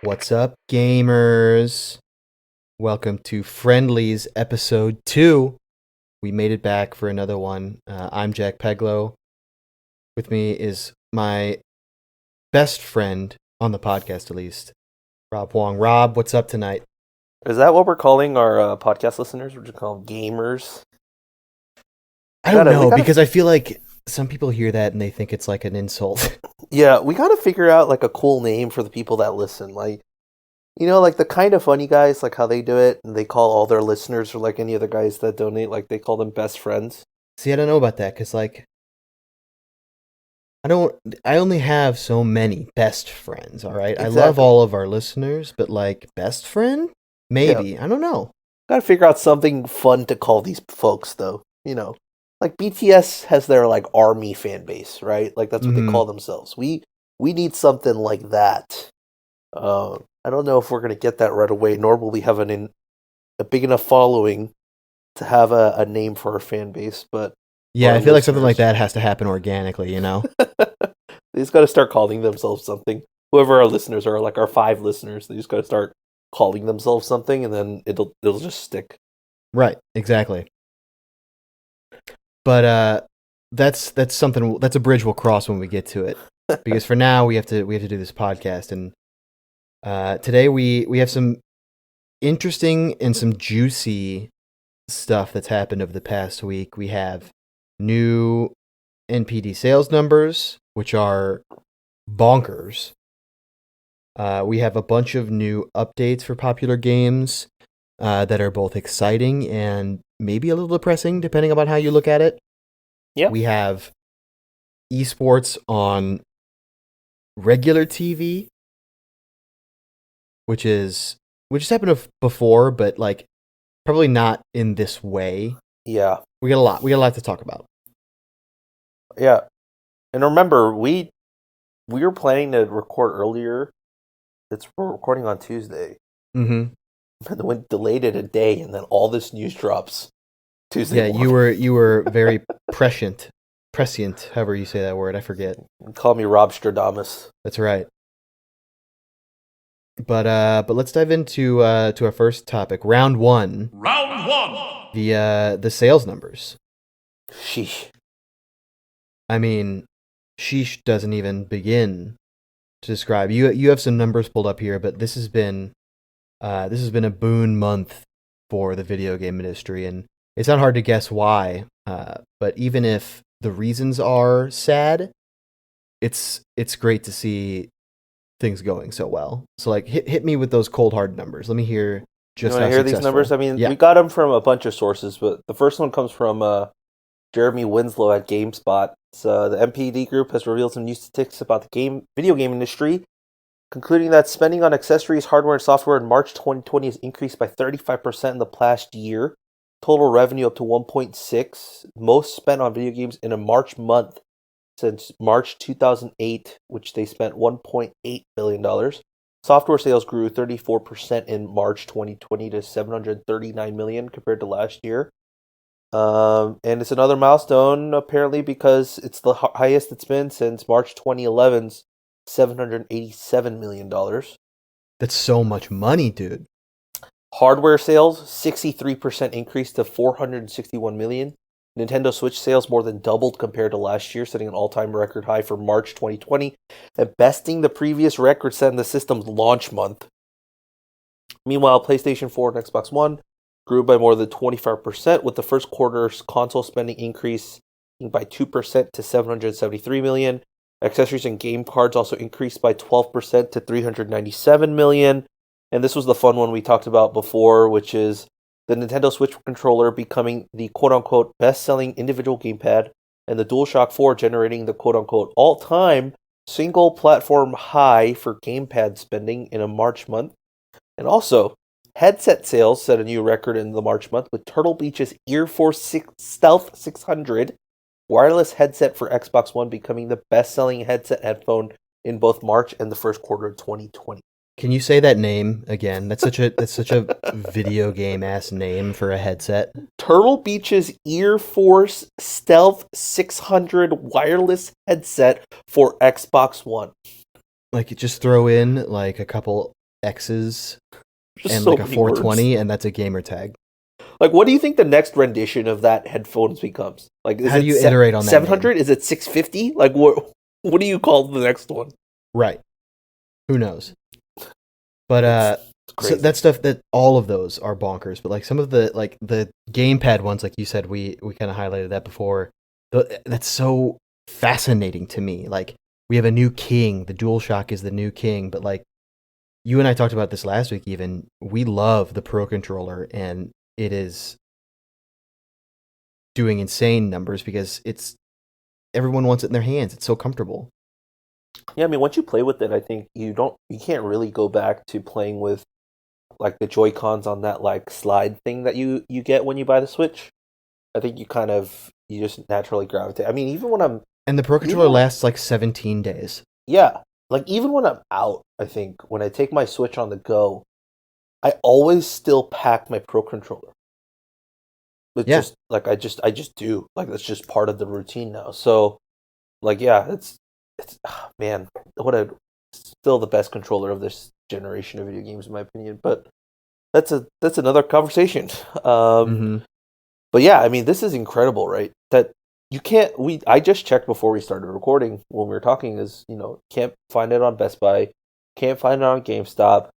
What's up, gamers? Welcome to Friendlies episode 2. We made it back for another one. I'm Jack Peglow. With me is my best friend on the podcast, at least, Rob Wong. Rob, what's up tonight? Is that what we're calling our podcast listeners? We're just calling them gamers? I don't know, because I feel like some people hear that and they think it's like an insult. Yeah, we gotta figure out like a cool name for the people that listen. Like, you know, like the Kind of Funny guys, like how they do it, and they call all their listeners, or like any other guys that donate, like they call them best friends. See, I don't know about that, because like, I only have so many best friends, all right? Exactly. I love all of our listeners, but like, best friend? Maybe. Yeah. I don't know. Gotta figure out something fun to call these folks, though. You know, like BTS has their like army fan base, right? Like that's what they call themselves. We need something like that. I don't know if we're gonna get that right away, nor will we have a big enough following to have a name for our fan base. But yeah, I feel like something like that has to happen organically, you know? They just got to start calling themselves something. Whoever our listeners are, like our 5 listeners, they just got to start calling themselves something, and then it'll just stick. Right, exactly. But that's something, that's a bridge we'll cross when we get to it. Because for now we have to do this podcast, and today we have some interesting and some juicy stuff that's happened over the past week. We have new NPD sales numbers, which are bonkers. We have a bunch of new updates for popular games that are both exciting and maybe a little depressing, depending on how you look at it. Yeah. We have Esports on regular TV, which has happened before, but like probably not in this way. Yeah. We got a lot to talk about. Yeah. And remember, we were planning to record earlier. We're recording on Tuesday. Mm-hmm. And then we delayed it a day, and then all this news drops Tuesday. Yeah, you were very prescient, however you say that word. I forget. Call me Rob Stradamus. That's right. But let's dive into to our first topic, round one. The sales numbers. Sheesh. I mean, sheesh doesn't even begin to describe. You have some numbers pulled up here, but this has been a boon month for the video game industry, and it's not hard to guess why. But even if the reasons are sad, it's great to see things going so well. So like, hit me with those cold hard numbers. Let me hear just how successful. You want to hear these numbers? I mean, we got them from a bunch of sources, but the first one comes from Jeremy Winslow at GameSpot. The MPD group has revealed some new statistics about the video game industry, concluding that spending on accessories, hardware, and software in March 2020 has increased by 35% in the past year. Total revenue up to 1.6, most spent on video games in a March month since March 2008, which they spent $1.8 billion. Software sales grew 34% in March 2020 to $739 million compared to last year. And it's another milestone, apparently, because it's the highest it's been since March 2011's $787 million. That's so much money, dude. Hardware sales, 63% increase to $461 million. Nintendo Switch sales more than doubled compared to last year, setting an all-time record high for March 2020, and besting the previous record set in the system's launch month. Meanwhile, PlayStation 4 and Xbox One grew by more than 25%, with the first quarter's console spending increase by 2% to $773 million. Accessories and game cards also increased by 12% to $397 million. And this was the fun one we talked about before, which is the Nintendo Switch controller becoming the quote-unquote best-selling individual gamepad, and the DualShock 4 generating the quote-unquote all-time single-platform high for gamepad spending in a March month. And also, headset sales set a new record in the March month with Turtle Beach's Ear Force Stealth 600 wireless headset for Xbox One becoming the best-selling headphone in both March and the first quarter of 2020. Can you say that name again? That's such a video game ass name for a headset. Turtle Beach's Ear Force Stealth 600 wireless headset for Xbox One. Like, just throw in like a couple X's and so like a many 420, words. and that's a gamer tag. Like, what do you think the next rendition of that headphones becomes? Like, is How do you iterate on that 700? Is it 650? Like, what do you call the next one? Right. Who knows? But so that stuff, that all of those are bonkers. But like some of the gamepad ones, like you said, we kind of highlighted that before. That's so fascinating to me. Like, we have a new king. The DualShock is the new king. But like, you and I talked about this last week. Even we love the Pro Controller, and it is doing insane numbers because everyone wants it in their hands. It's so comfortable. Yeah, I mean, once you play with it, I think you can't really go back to playing with like the Joy-Cons on that like slide thing that you get when you buy the Switch. I think you just naturally gravitate. I mean, even when I'm And the Pro Controller lasts like 17 days. Yeah, like even when I'm out, I think when I take my Switch on the go, I always still pack my Pro Controller. It's just like I just do. Like that's just part of the routine now. So like yeah, it's man, still the best controller of this generation of video games in my opinion, but that's another conversation. But yeah, I mean this is incredible, right? That you can't I just checked before we started recording when we were talking is, can't find it on Best Buy, can't find it on GameStop.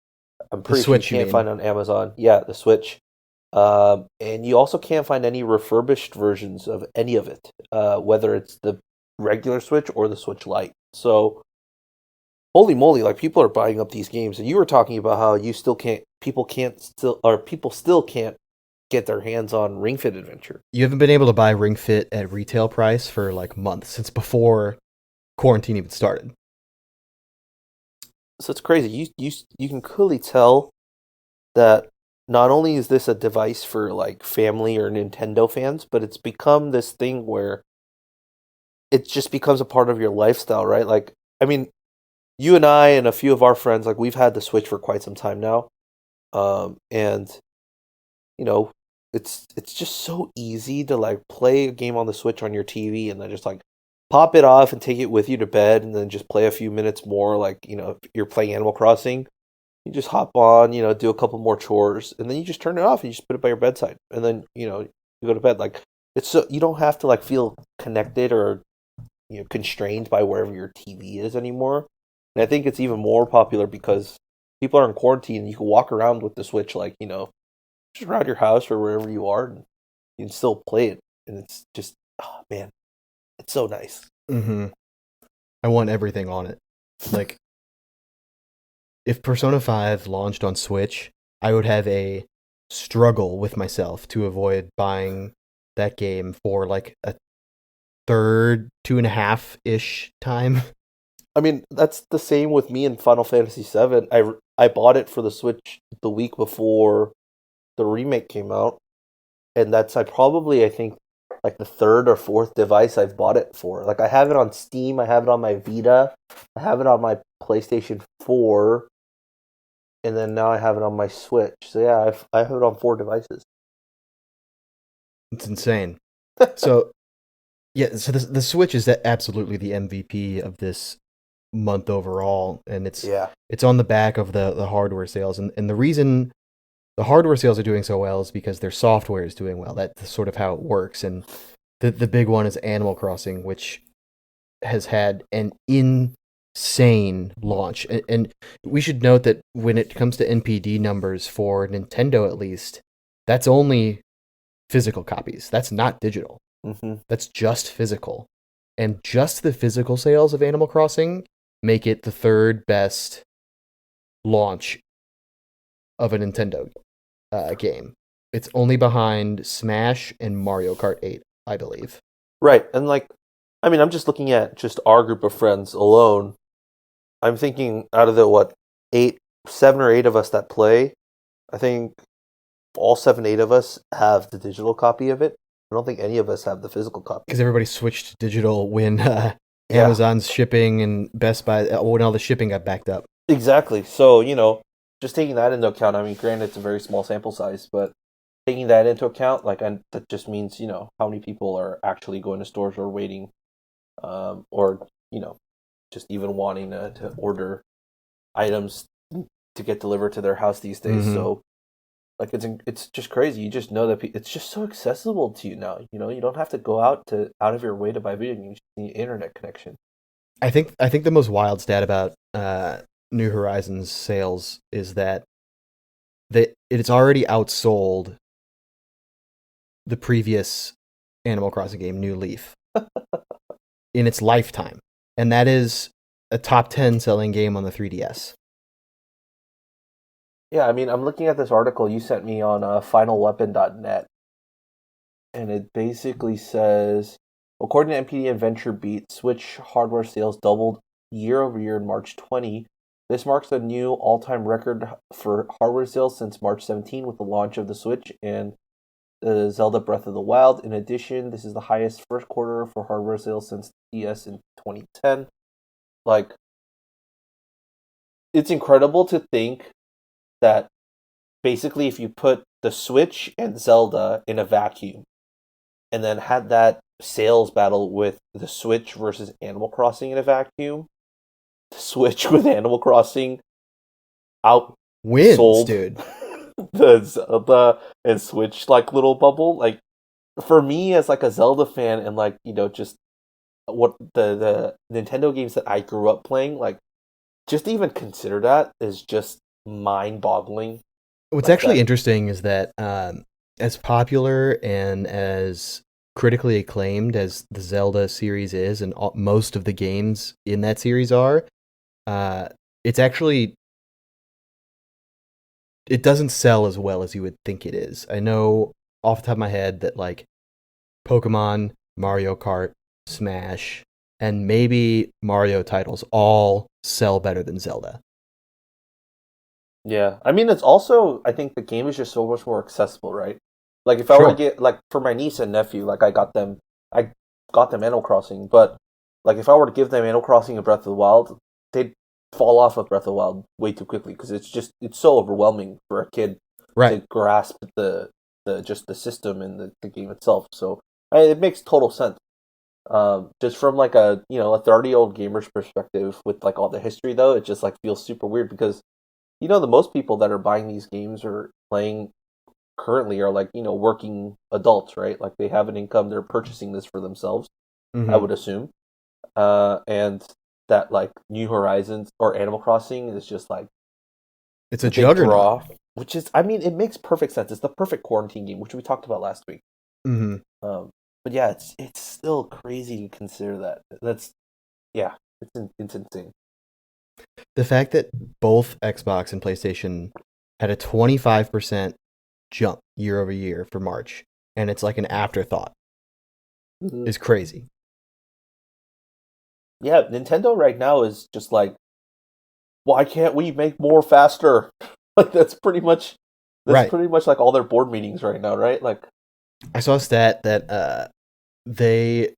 I'm pretty sure you can't find it on Amazon. Yeah, the Switch. And you also can't find any refurbished versions of any of it, whether it's the regular Switch or the Switch Lite. So, holy moly, like people are buying up these games. And you were talking about how people still can't get their hands on Ring Fit Adventure. You haven't been able to buy Ring Fit at retail price for like months, since before quarantine even started. So it's crazy. You can clearly tell that not only is this a device for like family or Nintendo fans, but it's become this thing where it just becomes a part of your lifestyle, right? Like, I mean, you and I and a few of our friends, like we've had the Switch for quite some time now. And it's just so easy to like play a game on the Switch on your TV and then just like pop it off and take it with you to bed and then just play a few minutes more. Like, if you're playing Animal Crossing, you just hop on, do a couple more chores, and then you just turn it off and you just put it by your bedside. And then, you go to bed. Like, it's so you don't have to like feel connected or, constrained by wherever your TV is anymore. And I think it's even more popular because people are in quarantine and you can walk around with the Switch, like, just around your house or wherever you are, and you can still play it. And it's just, oh man, it's so nice. I want everything on it. Like, if Persona 5 launched on Switch, I would have a struggle with myself to avoid buying that game for like a third, 2.5-ish time. I mean, that's the same with me in Final Fantasy VII. I bought it for the Switch the week before the remake came out, and I think like the third or fourth device I've bought it for. Like I have it on Steam, I have it on my Vita, I have it on my PlayStation 4, and then now I have it on my Switch. So yeah, I have it on 4 devices. It's insane. So yeah, so the Switch is absolutely the MVP of this month overall, and it's on the back of the hardware sales, and the reason the hardware sales are doing so well is because their software is doing well. That's sort of how it works. And the big one is Animal Crossing, which has had an insane launch. And we should note that when it comes to NPD numbers for Nintendo, at least, that's only physical copies. That's not digital. That's just physical. And just the physical sales of Animal Crossing make it the third best launch of a Nintendo game. It's only behind Smash and Mario Kart 8, I believe. Right, and like, I mean, I'm just looking at just our group of friends alone. I'm thinking out of the what 7 or 8 of us that play, I think all 7, 8 of us have the digital copy of it. I don't think any of us have the physical copy. Because everybody switched to digital when Yeah. Amazon's shipping and Best Buy, when all the shipping got backed up. Exactly. So, just taking that into account, I mean, granted, it's a very small sample size, but taking that into account, like, and that just means, how many people are actually going to stores or waiting, or, just even wanting to order items to get delivered to their house these days. Mhm. So, like, it's just crazy. You just know that it's just so accessible to you now. You don't have to go out of your way to buy video games. You just need internet connection. I think the most wild stat about New Horizons sales is that it's already outsold the previous Animal Crossing game, New Leaf, in its lifetime, and that is a top 10 selling game on the 3DS. Yeah, I mean, I'm looking at this article you sent me on finalweapon.net, and it basically says, according to NPD and VentureBeat, Switch hardware sales doubled year over year in March 20. This marks a new all-time record for hardware sales since March 17 with the launch of the Switch and Zelda Breath of the Wild. In addition, this is the highest first quarter for hardware sales since DS in 2010. Like, it's incredible to think that basically if you put the Switch and Zelda in a vacuum and then had that sales battle with the Switch versus Animal Crossing in a vacuum, the Switch with Animal Crossing Wins, outsold dude. the Zelda and Switch like little bubble. Like, for me as like a Zelda fan and like, just what the Nintendo games that I grew up playing, like, just to even consider that is just mind-boggling. What's Like actually that. interesting is that as popular and as critically acclaimed as the Zelda series is, and most of the games in that series are, it's actually, it doesn't sell as well as you would think it is. I know off the top of my head that like Pokemon, Mario Kart, Smash, and maybe Mario titles all sell better than Zelda. Yeah, I mean, it's also, I think the game is just so much more accessible, right? Like, if I were to Sure. get, like, for my niece and nephew, like, I got them Animal Crossing, but, like, if I were to give them Animal Crossing and Breath of the Wild, they'd fall off of Breath of the Wild way too quickly, because it's so overwhelming for a kid Right. to grasp just the system and the game itself. So, it makes total sense. Just from, like, a 30-year-old gamer's perspective with, like, all the history, though, it just, like, feels super weird, because the most people that are buying these games or playing currently are like, working adults, right? Like, they have an income, they're purchasing this for themselves, I Mm-hmm. would assume. And that, like, New Horizons or Animal Crossing is just like It's a the big juggernaut. draw, which is, I mean, it makes perfect sense. It's the perfect quarantine game, which we talked about last week. Mm-hmm. But yeah, it's still crazy to consider that. Yeah, it's insane. The fact that both Xbox and PlayStation had a 25% jump year over year for March, and it's like an afterthought, Mhm. is crazy. Yeah, Nintendo right now is just like, why can't we make more faster? Like, that's Right. pretty much like all their board meetings right now, right? Like, I saw a stat that they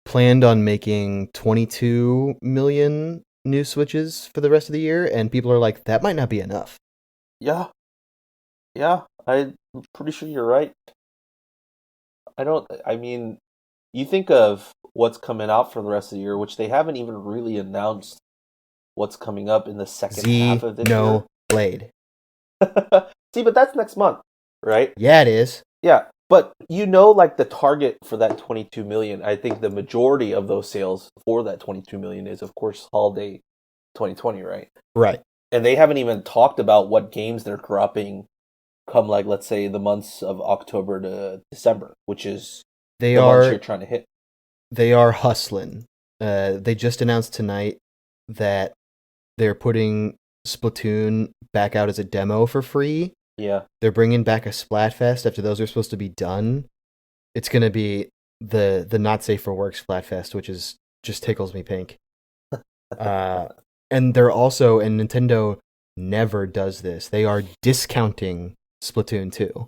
planned on making 22 million new Switches for the rest of the year, and people are like, that might not be enough. yeah, yeah, I'm pretty sure you're right. I mean, you think of what's coming out for the rest of the year, which they haven't even really announced what's coming up in the second half of this year. Blade. See, but that's next month, right? Yeah, it is. Yeah, but like, the target for that 22 million, I think the majority of those sales for that 22 million is, of course, holiday 2020, right? Right. And they haven't even talked about what games they're dropping come, like, let's say the months of October to December, which is They the months you're are trying to hit. they are hustling. They just announced tonight that they're putting Splatoon back out as a demo for free Yeah. They're bringing back a Splatfest after those are supposed to be done. It's going to be the not safe for work Splatfest, which is just tickles me pink. And they're also, and Nintendo never does this. They are discounting Splatoon 2.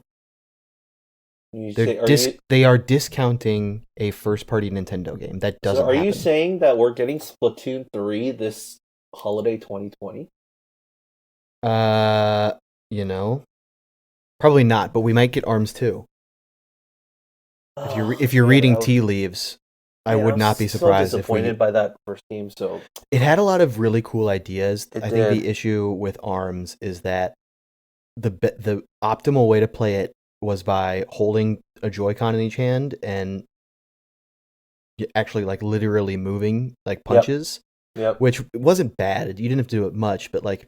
They are discounting a first party Nintendo game. That doesn't happen. So are you saying that we're getting Splatoon 3 this holiday 2020? You know, probably not, but we might get ARMS 2. If you're reading tea leaves, I would not be surprised. So disappointed by that first game. So it had a lot of really cool ideas. I think the issue with ARMS is that the optimal way to play it was by holding a Joy-Con in each hand and actually like literally moving like punches. Yep. Which wasn't bad. You didn't have to do it much, but like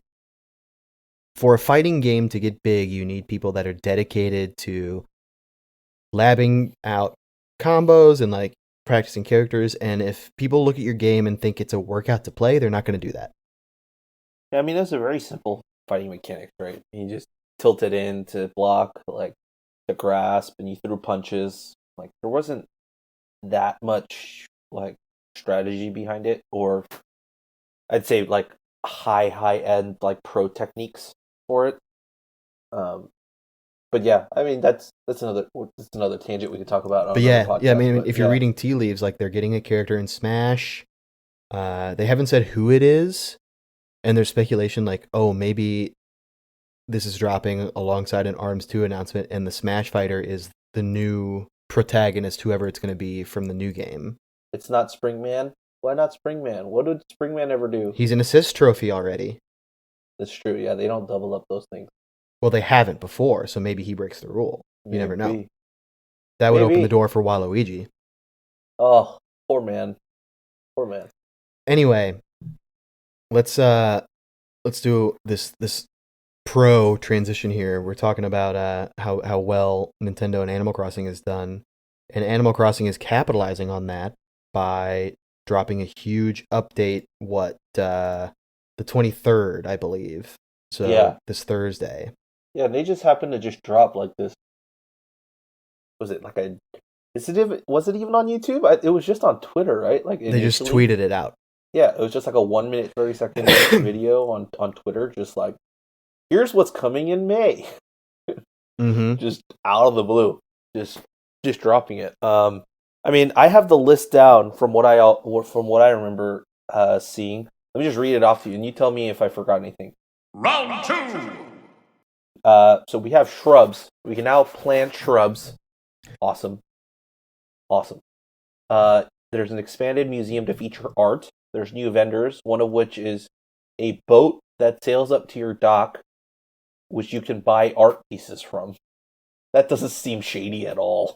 for a fighting game to get big, you need people that are dedicated to labbing out combos and like practicing characters. And if people look at your game and think it's a workout to play, they're not going to do that. Yeah, I mean, that's a very simple fighting mechanic, right? You just tilt it in to block, like to grasp, and you threw punches. Like there wasn't that much like strategy behind it, or I'd say like high end like pro techniques for it. But yeah, I mean that's another tangent we could talk about. But yeah, podcast, I mean, if you're reading tea leaves, like they're getting a character in Smash. They haven't said who it is, and there's speculation like, oh, maybe this is dropping alongside an ARMS 2 announcement, and the Smash fighter is the new protagonist, whoever it's going to be from the new game. It's not Springman. Why not Springman? What did Springman ever do? He's an assist trophy already. That's true. Yeah, they don't double up those things. Well, they haven't before, so maybe he breaks the rule. You never know. That would open the door for Waluigi. Oh, poor man. Poor man. Anyway, let's do this pro transition here. We're talking about how well Nintendo and Animal Crossing has done, and Animal Crossing is capitalizing on that by dropping a huge update. The 23rd, I believe. So yeah. This Thursday. Yeah, they just happened to just drop like this. Was it like a? Was it even on YouTube? It was just on Twitter, right? Like they just tweeted it out. Yeah, it was just like a 1 minute 30-second video on Twitter, just like, here's what's coming in May. Mm-hmm. Just out of the blue, just dropping it. I mean, I have the list down from what I remember seeing. Let me just read it off to you, and you tell me if I forgot anything. Round 2. So we have shrubs. We can now plant shrubs. Awesome. There's an expanded museum to feature art. There's new vendors, one of which is a boat that sails up to your dock, which you can buy art pieces from. That doesn't seem shady at all.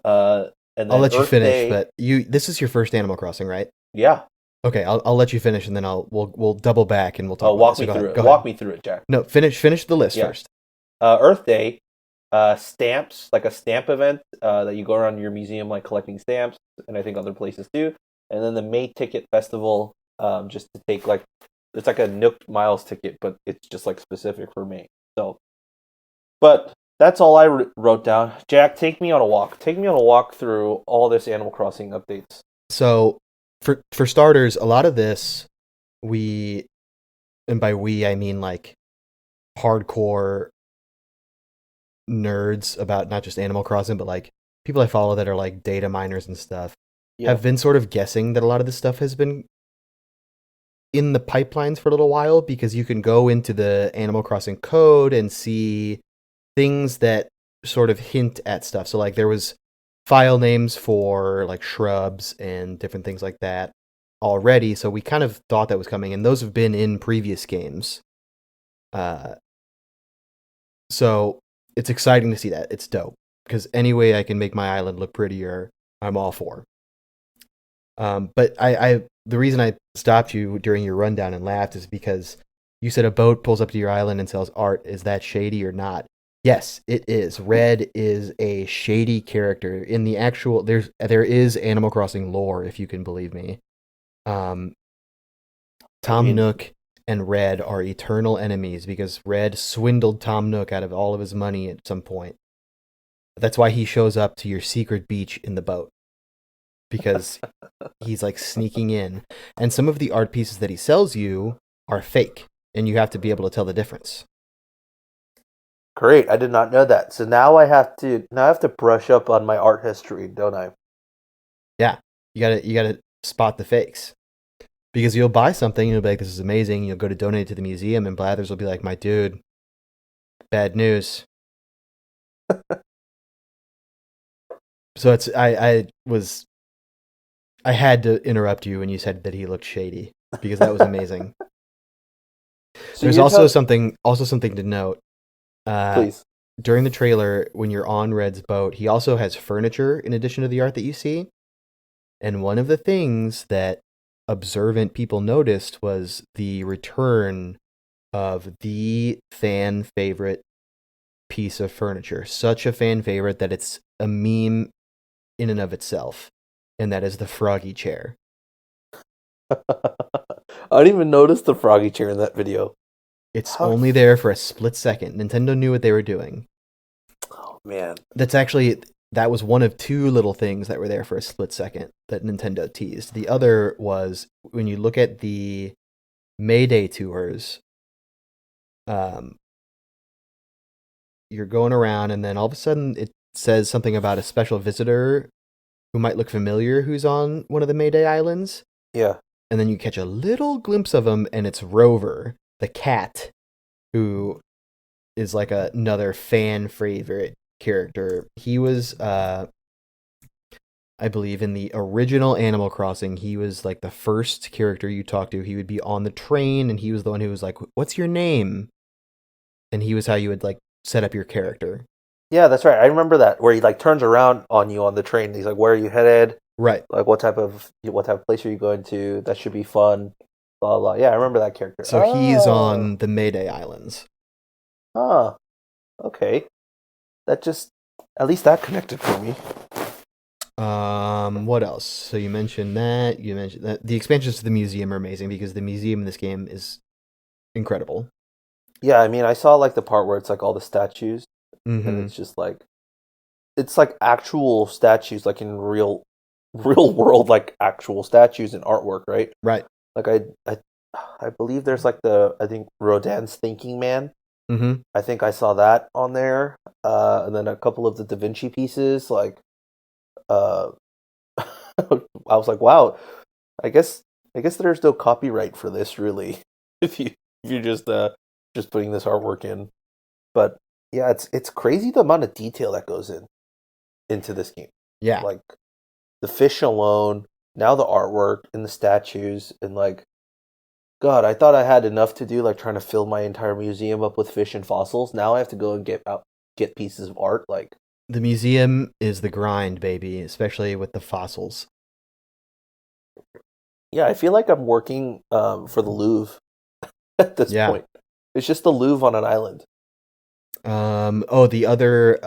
And then I'll let you finish, but this is your first Animal Crossing, right? Yeah. Okay, I'll let you finish, and then we'll double back and we'll talk. Walk me through it. Walk me through it, Jack. No, finish the list first. Earth Day, stamps, like a stamp event that you go around your museum like collecting stamps, and I think other places too. And then the May Ticket Festival, just to take like, it's like a Nook Miles ticket, but it's just like specific for May. So, but that's all I wrote down. Jack, take me on a walk. Take me on a walk through all this Animal Crossing updates. So, for starters, a lot of this, and by we I mean like hardcore nerds about not just Animal Crossing, but like people I follow that are like data miners and stuff, have been sort of guessing that a lot of this stuff has been in the pipelines for a little while, because you can go into the Animal Crossing code and see things that sort of hint at stuff. So like there was file names for like shrubs and different things like that already, so we kind of thought that was coming, and those have been in previous games. So it's exciting to see that. It's dope, because any way I can make my island look prettier, I'm all for. But the reason I stopped you during your rundown and laughed is because you said a boat pulls up to your island and sells art. Is that shady or not? Yes, it is. Red is a shady character in the actual. There is Animal Crossing lore, if you can believe me. Tom Nook and Red are eternal enemies because Red swindled Tom Nook out of all of his money at some point. That's why he shows up to your secret beach in the boat, because he's like sneaking in. And some of the art pieces that he sells you are fake, and you have to be able to tell the difference. Great, I did not know that. So now I have to brush up on my art history, don't I? Yeah, you gotta spot the fakes. Because you'll buy something and you'll be like, this is amazing. You'll go to donate it to the museum, and Blathers will be like, my dude, bad news. So I had to interrupt you when you said that he looked shady, because that was amazing. So There's you're also telling, something to note. please. During the trailer, when you're on Red's boat, he also has furniture in addition to the art that you see. And one of the things that observant people noticed was the return of the fan favorite piece of furniture. Such a fan favorite that it's a meme in and of itself. And that is the froggy chair. I didn't even notice the froggy chair in that video. It's How? only there for a split second. Nintendo knew what they were doing. Oh man. That was one of two little things that were there for a split second that Nintendo teased. The other was when you look at the Mayday tours, you're going around, and then all of a sudden it says something about a special visitor who might look familiar who's on one of the Mayday Islands. Yeah. And then you catch a little glimpse of him, and it's Rover, the cat, who is like another fan favorite character. He was, I believe, in the original Animal Crossing, he was like the first character you talk to. He would be on the train, and he was the one who was like, "What's your name?" And he was how you would like set up your character. Yeah, that's right. I remember that where he like turns around on you on the train. He's like, "Where are you headed? Right. Like, what type of place are you going to? That should be fun." Blah blah. Yeah, I remember that character. So he's Oh, on the Mayday Islands. huh. Okay. That just at least that connected for me. What else? So you mentioned that. You mentioned that the expansions to the museum are amazing because the museum in this game is incredible. Yeah, I mean, I saw like the part where it's like all the statues, and Mm-hmm. it's like actual statues, like in real world, like actual statues and artwork, right? Right. Like I believe there's like I think Rodin's Thinking Man. Mm-hmm. I think I saw that on there, and then a couple of the Da Vinci pieces. Like, uh, I was like, wow. I guess I guess there's no copyright for this, really. If you're just putting this artwork in, but yeah, it's crazy the amount of detail that goes into this game. Yeah. Like the fish alone, now the artwork and the statues, and like God, I thought I had enough to do, like trying to fill my entire museum up with fish and fossils. Now I have to go and get pieces of art. Like, The museum is the grind, baby, especially with the fossils. yeah, I feel like I'm working for the Louvre at this Yeah. point. It's just the Louvre on an island. The other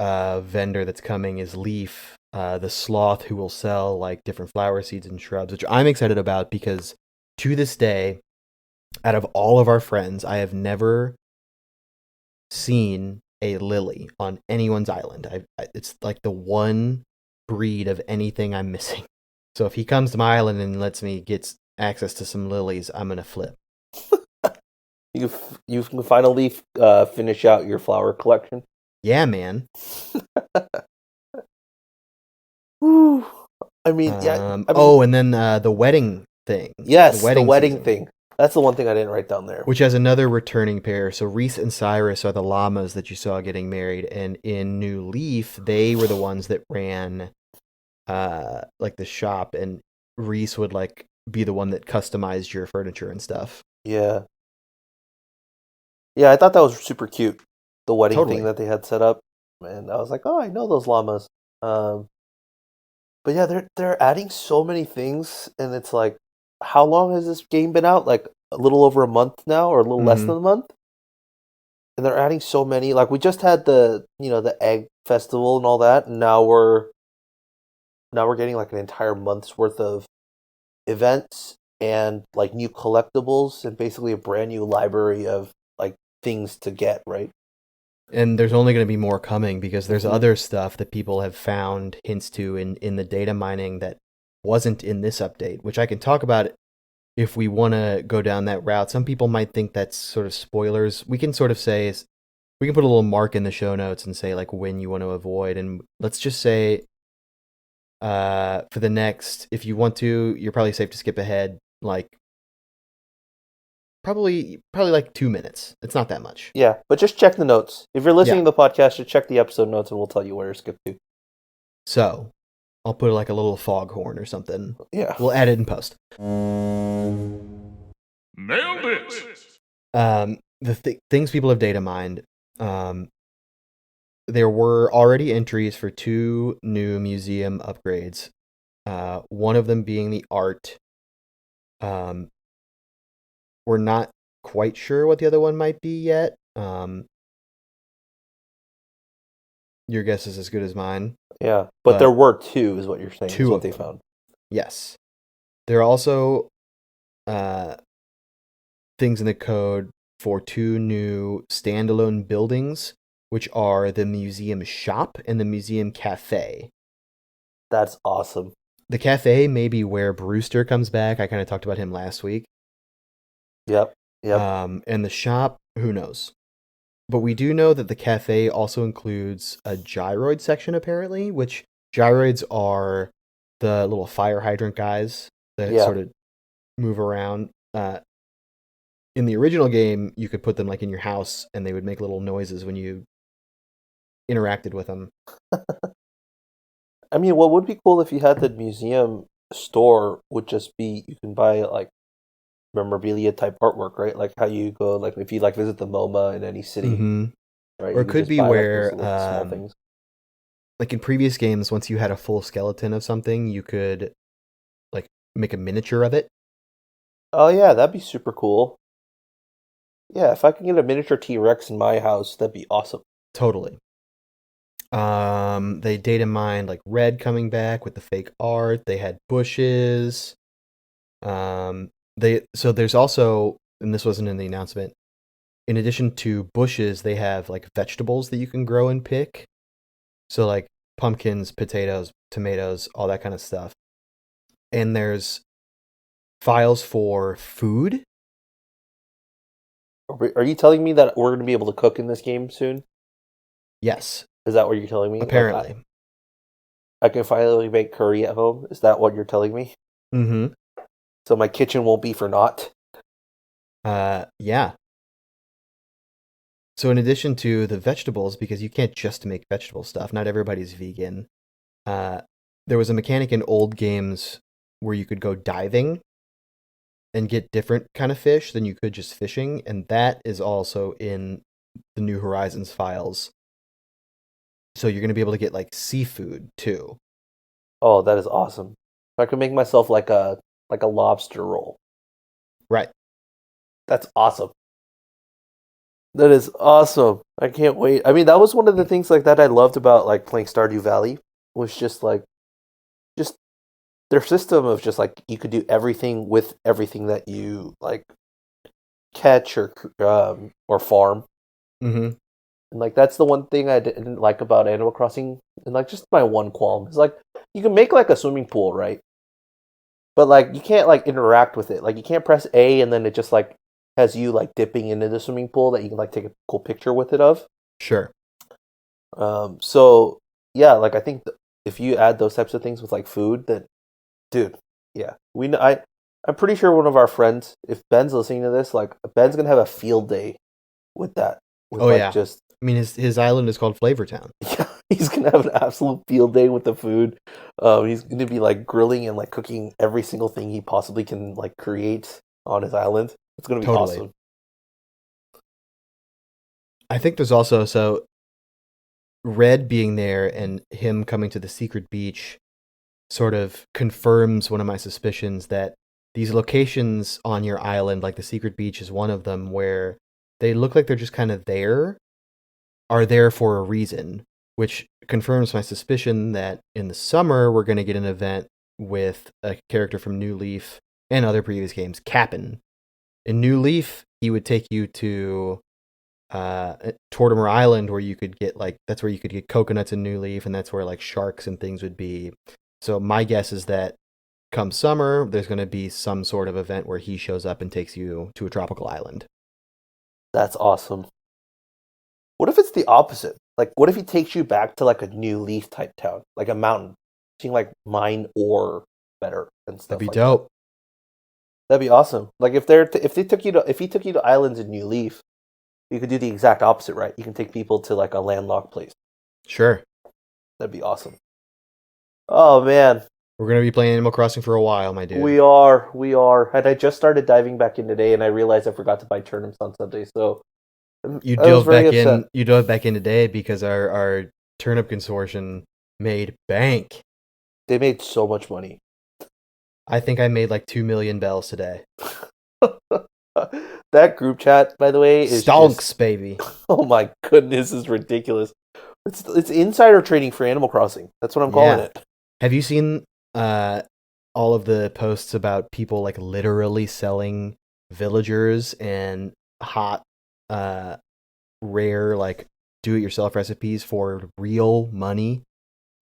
vendor that's coming is Leaf, the sloth who will sell like different flower seeds and shrubs, which I'm excited about because to this day, out of all of our friends, I have never seen a lily on anyone's island. It's like the one breed of anything I'm missing. So if he comes to my island and lets me get access to some lilies, I'm gonna flip. You can finally finish out your flower collection. Yeah, man. Whew. I mean, yeah. I mean, Oh, and then the wedding thing, the yes, the wedding wedding season, thing. That's the one thing I didn't write down there. which has another returning pair. So Reese and Cyrus are the llamas that you saw getting married, and in New Leaf, they were the ones that ran like the shop, and Reese would like be the one that customized your furniture and stuff. Yeah, yeah. I thought that was super cute. The wedding thing Totally. that they had set up, and I was like, oh, I know those llamas. Um, but yeah, they're adding so many things, and it's like, how long has this game been out? Like a little over a month now, or a little less Mm-hmm. than a month. And they're adding so many. Like we just had the egg festival and all that, and now we're getting like an entire month's worth of events and like new collectibles and basically a brand new library of like things to get, right? And there's only going to be more coming because there's Hmm. other stuff that people have found hints to in the data mining that wasn't in this update, which I can talk about if we want to go down that route. Some people might think that's sort of spoilers. We can sort of say we can put a little mark in the show notes and say like when you want to avoid, and let's just say for the next, if you want to, you're probably safe to skip ahead like probably like 2 minutes. It's not that much. Yeah, but just check the notes. If you're Yeah. listening to the podcast, just check the episode notes and we'll tell you where to skip to. So I'll put like a little foghorn or something. Yeah. We'll add it in post. Nailed it! The things people have data mined. There were already entries for 2 new museum upgrades. One of them being the art. We're not quite sure what the other one might be yet. Your guess is as good as mine. Yeah, but there were 2, is what you're saying. 2 is what of they them. found. Yes. There are also things in the code for 2 new standalone buildings, which are the museum shop and the museum cafe. That's awesome. The cafe may be where Brewster comes back. I kind of talked about him last week. Yep. And the shop, who knows? But we do know that the cafe also includes a gyroid section, apparently, which gyroids are the little fire hydrant guys that sort of move around. In the original game, you could put them like in your house, and they would make little noises when you interacted with them. I mean, what would be cool if you had the museum store would just be you can buy like memorabilia type artwork, right? Like how you go, like if you like visit the MoMA in any city, right? Or You it could could just be buy, like, where, those little small things. like in previous games, once you had a full skeleton of something, you could like make a miniature of it. Oh yeah, that'd be super cool. Yeah, if I can get a miniature T-Rex in my house, that'd be awesome. Totally. They data mined like Red coming back with the fake art. They had bushes. So there's also, and this wasn't in the announcement, in addition to bushes, they have like vegetables that you can grow and pick. So like pumpkins, potatoes, tomatoes, all that kind of stuff. And there's files for food. Are you telling me that we're going to be able to cook in this game soon? Yes, Is that what you're telling me? apparently. Like, I can finally make curry at home. Is that what you're telling me? Mm-hmm. So my kitchen won't be for naught? Yeah. So in addition to the vegetables, because you can't just make vegetable stuff, not everybody's vegan. There was a mechanic in old games where you could go diving and get different kind of fish than you could just fishing, and that is also in the New Horizons files. So you're going to be able to get like seafood too. Oh, that is awesome. I can make myself like a lobster roll. Right. That's awesome. That is awesome. I can't wait. I mean, that was one of the things like that I loved about like playing Stardew Valley was just their system of just like you could do everything with everything that you like catch or farm. Mm-hmm. And like that's the one thing I didn't like about Animal Crossing, and like just my one qualm is like you can make like a swimming pool, right? But like you can't like interact with it. Like you can't press A and then it just like has you like dipping into the swimming pool that you can like take a cool picture with it of. Sure. So yeah, like I think if you add those types of things with like food, then dude, yeah, we know. I'm pretty sure one of our friends, if Ben's listening to this, like Ben's gonna have a field day with that. With, Oh like, yeah. just I mean, his island is called Flavortown. yeah, he's gonna have an absolute field day with the food. He's gonna be like grilling and like cooking every single thing he possibly can like create on his island. It's gonna be Totally. awesome. I think there's also Red being there and him coming to the secret beach sort of confirms one of my suspicions that these locations on your island, like the secret beach is one of them, where they look like they're just kind of there, are there for a reason, which confirms my suspicion that in the summer we're going to get an event with a character from New Leaf and other previous games, Cap'n. In New Leaf, he would take you to Tortimer Island, where you could get that's where you could get coconuts in New Leaf, and that's where like sharks and things would be. So my guess is that come summer, there's going to be some sort of event where he shows up and takes you to a tropical island. That's awesome. What if it's the opposite? Like, what if he takes you back to like a New Leaf type town, like a mountain, seeing like mine ore better and stuff That'd be like dope. that? That'd be awesome. Like if he took you to islands in New Leaf, you could do the exact opposite, right? You can take people to like a landlocked place. Sure. That'd be awesome. Oh man, We're going to be playing Animal Crossing for a while, my dude. we are. And I just started diving back in today, and I realized I forgot to buy turnips on Sunday. So You I was dove very back upset. in. You dove back in today because our turnip consortium made bank. They made so much money. I think I made like 2 million bells today. That group chat, by the way, is STALNKS, just, baby. oh my goodness, is ridiculous. It's insider trading for Animal Crossing. That's what I'm calling Yeah. it. Have you seen all of the posts about people like literally selling villagers and hot, rare like do-it-yourself recipes for real money?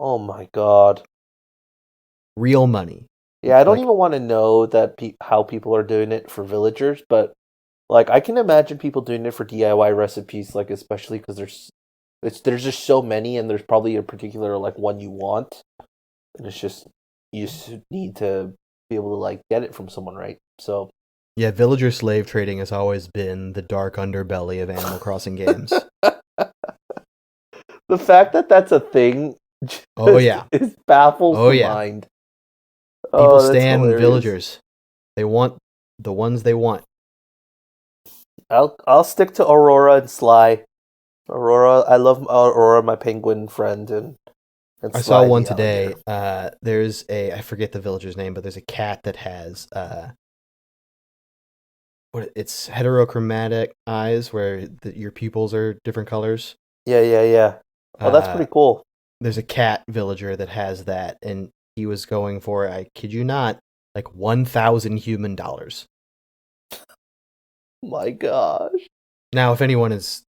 Oh my god. Real money. Yeah, I don't Like, even want to know that how people are doing it for villagers, but like I can imagine people doing it for DIY recipes, like especially because there's just so many, and there's probably a particular like one you want, and it's just you just need to be able to like get it from someone, right? So yeah, villager slave trading has always been the dark underbelly of Animal Crossing games. the fact that that's a thing Oh just yeah. is baffles Oh the yeah. mind. People Oh, that's stand hilarious. villagers. They want the ones they want. I'll stick to Aurora and Sly. Aurora, I love Aurora, my penguin friend, and I saw Sly one the today. alligator. There's I forget the villager's name, but there's a cat that has it's heterochromatic eyes where your pupils are different colors. Yeah. Oh, that's Uh, pretty cool. there's a cat villager that has that, and he was going for, I kid you not, like 1,000 human dollars. My gosh. Now, if anyone is,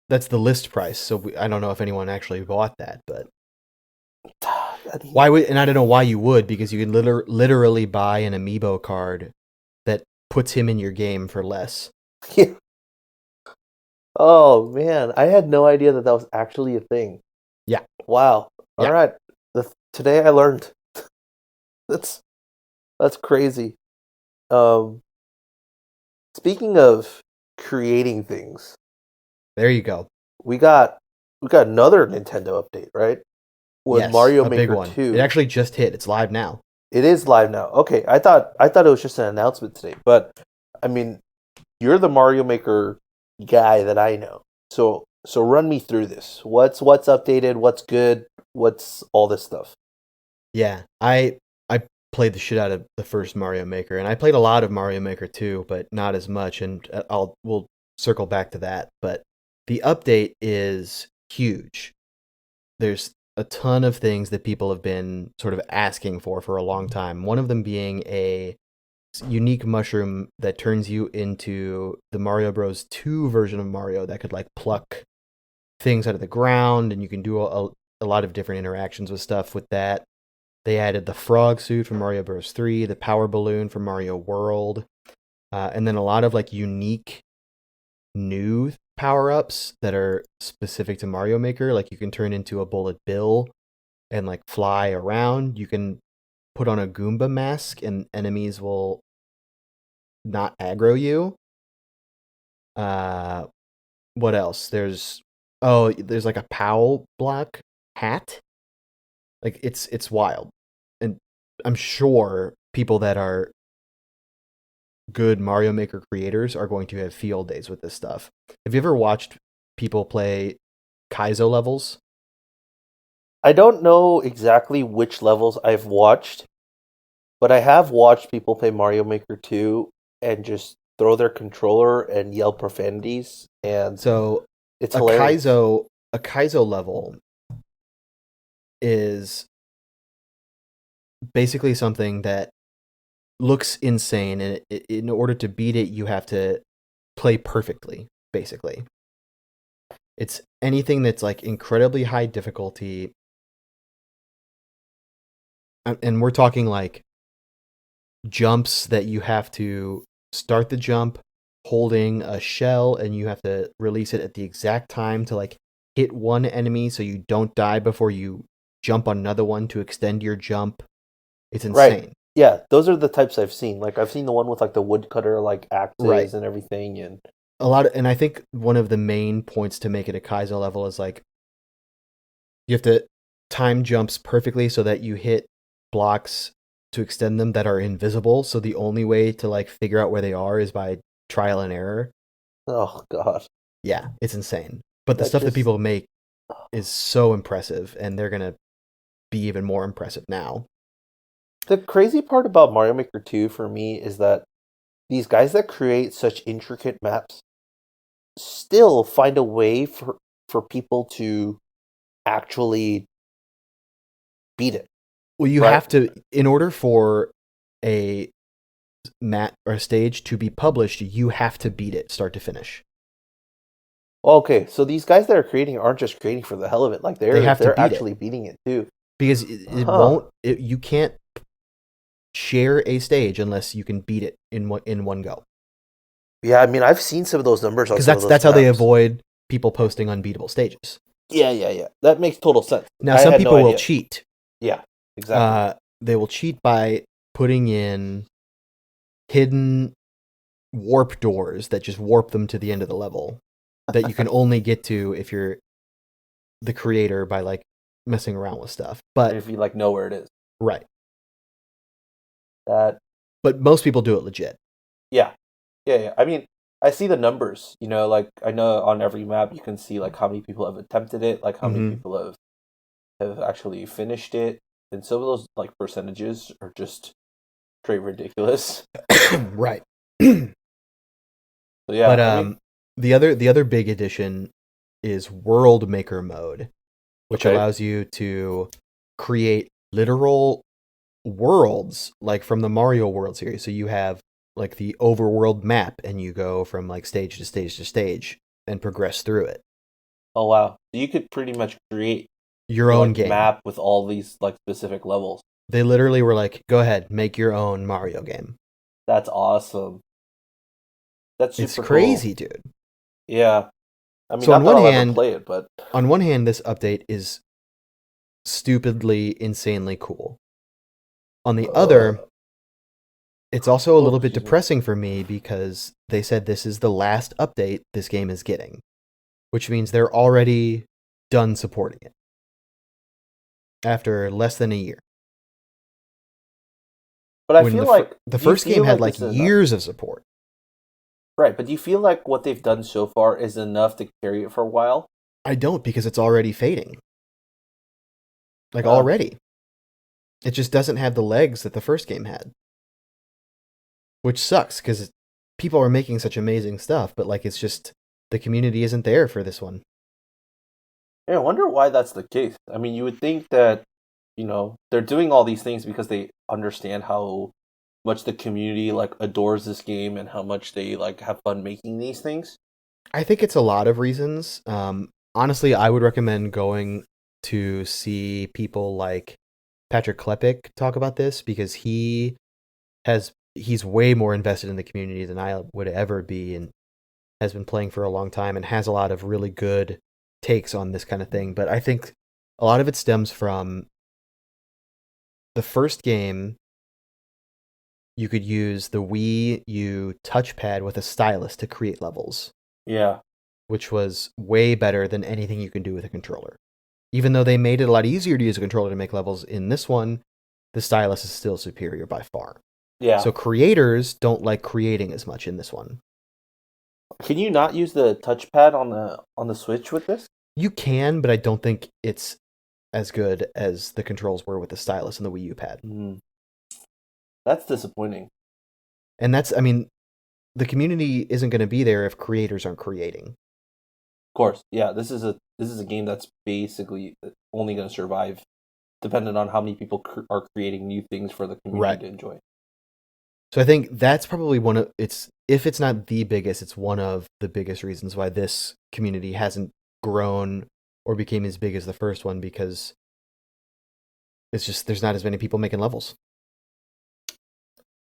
that's the list price, so I don't know if anyone actually bought that, but I mean, why would, and I don't know why you would, because you can literally buy an amiibo card that puts him in your game for less. yeah. Oh man, I had no idea that that was actually a thing. Yeah, Wow. All yeah. right. Today I learned. That's that's crazy. Um, speaking of creating things, There you go. we got we got another Nintendo update, right? With Yes, Mario a big Maker one. It 2. actually just hit. It's live now. It is live now. Okay, I thought it was just an announcement today, but I mean, you're the Mario Maker guy that I know. So run me through this. What's updated? What's good? What's all this stuff? Yeah, I played the shit out of the first Mario Maker, and I played a lot of Mario Maker 2, but not as much. And we'll circle back to that. But the update is huge. There's a ton of things that people have been sort of asking for a long time. One of them being a unique mushroom that turns you into the Mario Bros. 2 version of Mario that could like pluck things out of the ground, and you can do a lot of different interactions with stuff with that. They added the frog suit from Mario Bros. 3, the power balloon from Mario World, and then a lot of like unique new power ups that are specific to Mario Maker. Like you can turn into a bullet bill and like fly around. You can put on a Goomba mask and enemies will not aggro you. Uh, what else? There's like a POW block hat. Like it's wild, and I'm sure people that are good Mario Maker creators are going to have field days with this stuff. Have you ever watched people play Kaizo levels? I don't know exactly which levels I've watched, but I have watched people play Mario Maker 2 and just throw their controller and yell profanities, and So it's a hilarious. Kaizo level is basically something that looks insane, and in order to beat it, you have to play perfectly, basically. It's anything that's like incredibly high difficulty, and we're talking like jumps that you have to start the jump holding a shell, and you have to release it at the exact time to like hit one enemy so you don't die before you jump on another one to extend your jump. It's insane. Right. Yeah, those are the types I've seen. Like I've seen the one with like the woodcutter like axes Right. and everything, and And I think one of the main points to make it a Kaizo level is like you have to time jumps perfectly so that you hit blocks to extend them that are invisible. So the only way to like figure out where they are is by trial and error. oh god, Yeah, it's insane. But the that stuff that just people make is so impressive, and they're gonna be even more impressive now. the crazy part about Mario Maker 2 for me is that these guys that create such intricate maps still find a way for people to actually beat it. Well, you Right? have to, in order for a mat or a stage to be published, you have to beat it start to finish. Okay, so these guys that are creating aren't just creating for the hell of it. Like They have to they're beat it actually beating it too. because it Huh. won't. You can't share a stage unless you can beat it in one go. Yeah, I mean I've seen some of those numbers on Because some of those that's how they maps. avoid people posting unbeatable stages. Yeah. That makes total sense. Now, I some had no people will idea. cheat. Yeah, exactly. They will cheat by putting in hidden warp doors that just warp them to the end of the level that you can only get to if you're the creator by like messing around with stuff. But If you like know where it is. right. That But most people do it legit. yeah. Yeah. I mean, I see the numbers, like I know on every map you can see like how many people have attempted it, like how many Mm-hmm. people have actually finished it. And some of those like percentages are just straight ridiculous. Right. So yeah, But I mean, the other big addition is World Maker mode, which okay. allows you to create literal worlds like from the Mario World series. So you have like the overworld map, and you go from like stage to stage to stage and progress through it. Oh wow. So you could pretty much create Your your own like game. map with all these like specific levels. They literally were like, "Go ahead, make your own Mario game." That's awesome. That's It's super cool. crazy, dude. Yeah. I mean, So not that I'll ever play it, but on one hand, this update is stupidly, insanely cool. On the other, it's also a oh, little bit excuse me. depressing for me because they said this is the last update this game is getting, which means they're already done supporting it after less than a year. But I When feel like, the do you first game feel had like like this is enough? years of support. Right, but do you feel like what they've done so far is enough to carry it for a while? I don't, because it's already fading. Like Uh, already. It just doesn't have the legs that the first game had. Which sucks because people are making such amazing stuff, but like it's just the community isn't there for this one. yeah, I wonder why that's the case. I mean, you would think that, they're doing all these things because they understand how much the community like adores this game and how much they like have fun making these things. I think it's a lot of reasons. Honestly, I would recommend going to see people like Patrick Klepek talk about this because he's way more invested in the community than I would ever be, and has been playing for a long time and has a lot of really good takes on this kind of thing. But I think a lot of it stems from the first game. You could use the Wii U touchpad with a stylus to create levels, Yeah. which was way better than anything you can do with a controller. Even though they made it a lot easier to use a controller to make levels in this one, the stylus is still superior by far. Yeah. So creators don't like creating as much in this one. Can you not use the touchpad on the Switch with this? You can, but I don't think it's as good as the controls were with the stylus and the Wii U pad. Mm, that's disappointing. And I mean, the community isn't going to be there if creators aren't creating. Of course, yeah. This is a game that's basically only going to survive, depending on how many people are creating new things for the community Right. to enjoy. So I think that's probably if it's not the biggest, it's one of the biggest reasons why this community hasn't grown or became as big as the first one, because it's just there's not as many people making levels.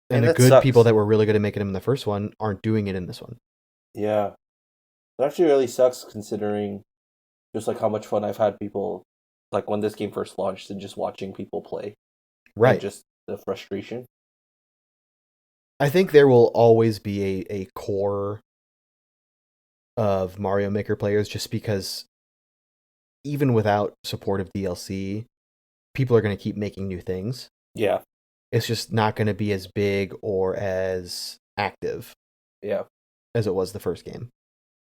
And the that good people sucks. that were really good at making them in the first one aren't doing it in this one. Yeah, it actually really sucks considering just like how much fun I've had people like when this game first launched and just watching people play and Right. just the frustration. I think there will always be a core of Mario Maker players, just because even without supportive DLC, people are going to keep making new things. Yeah, It's just not going to be as big or as active yeah, as it was the first game,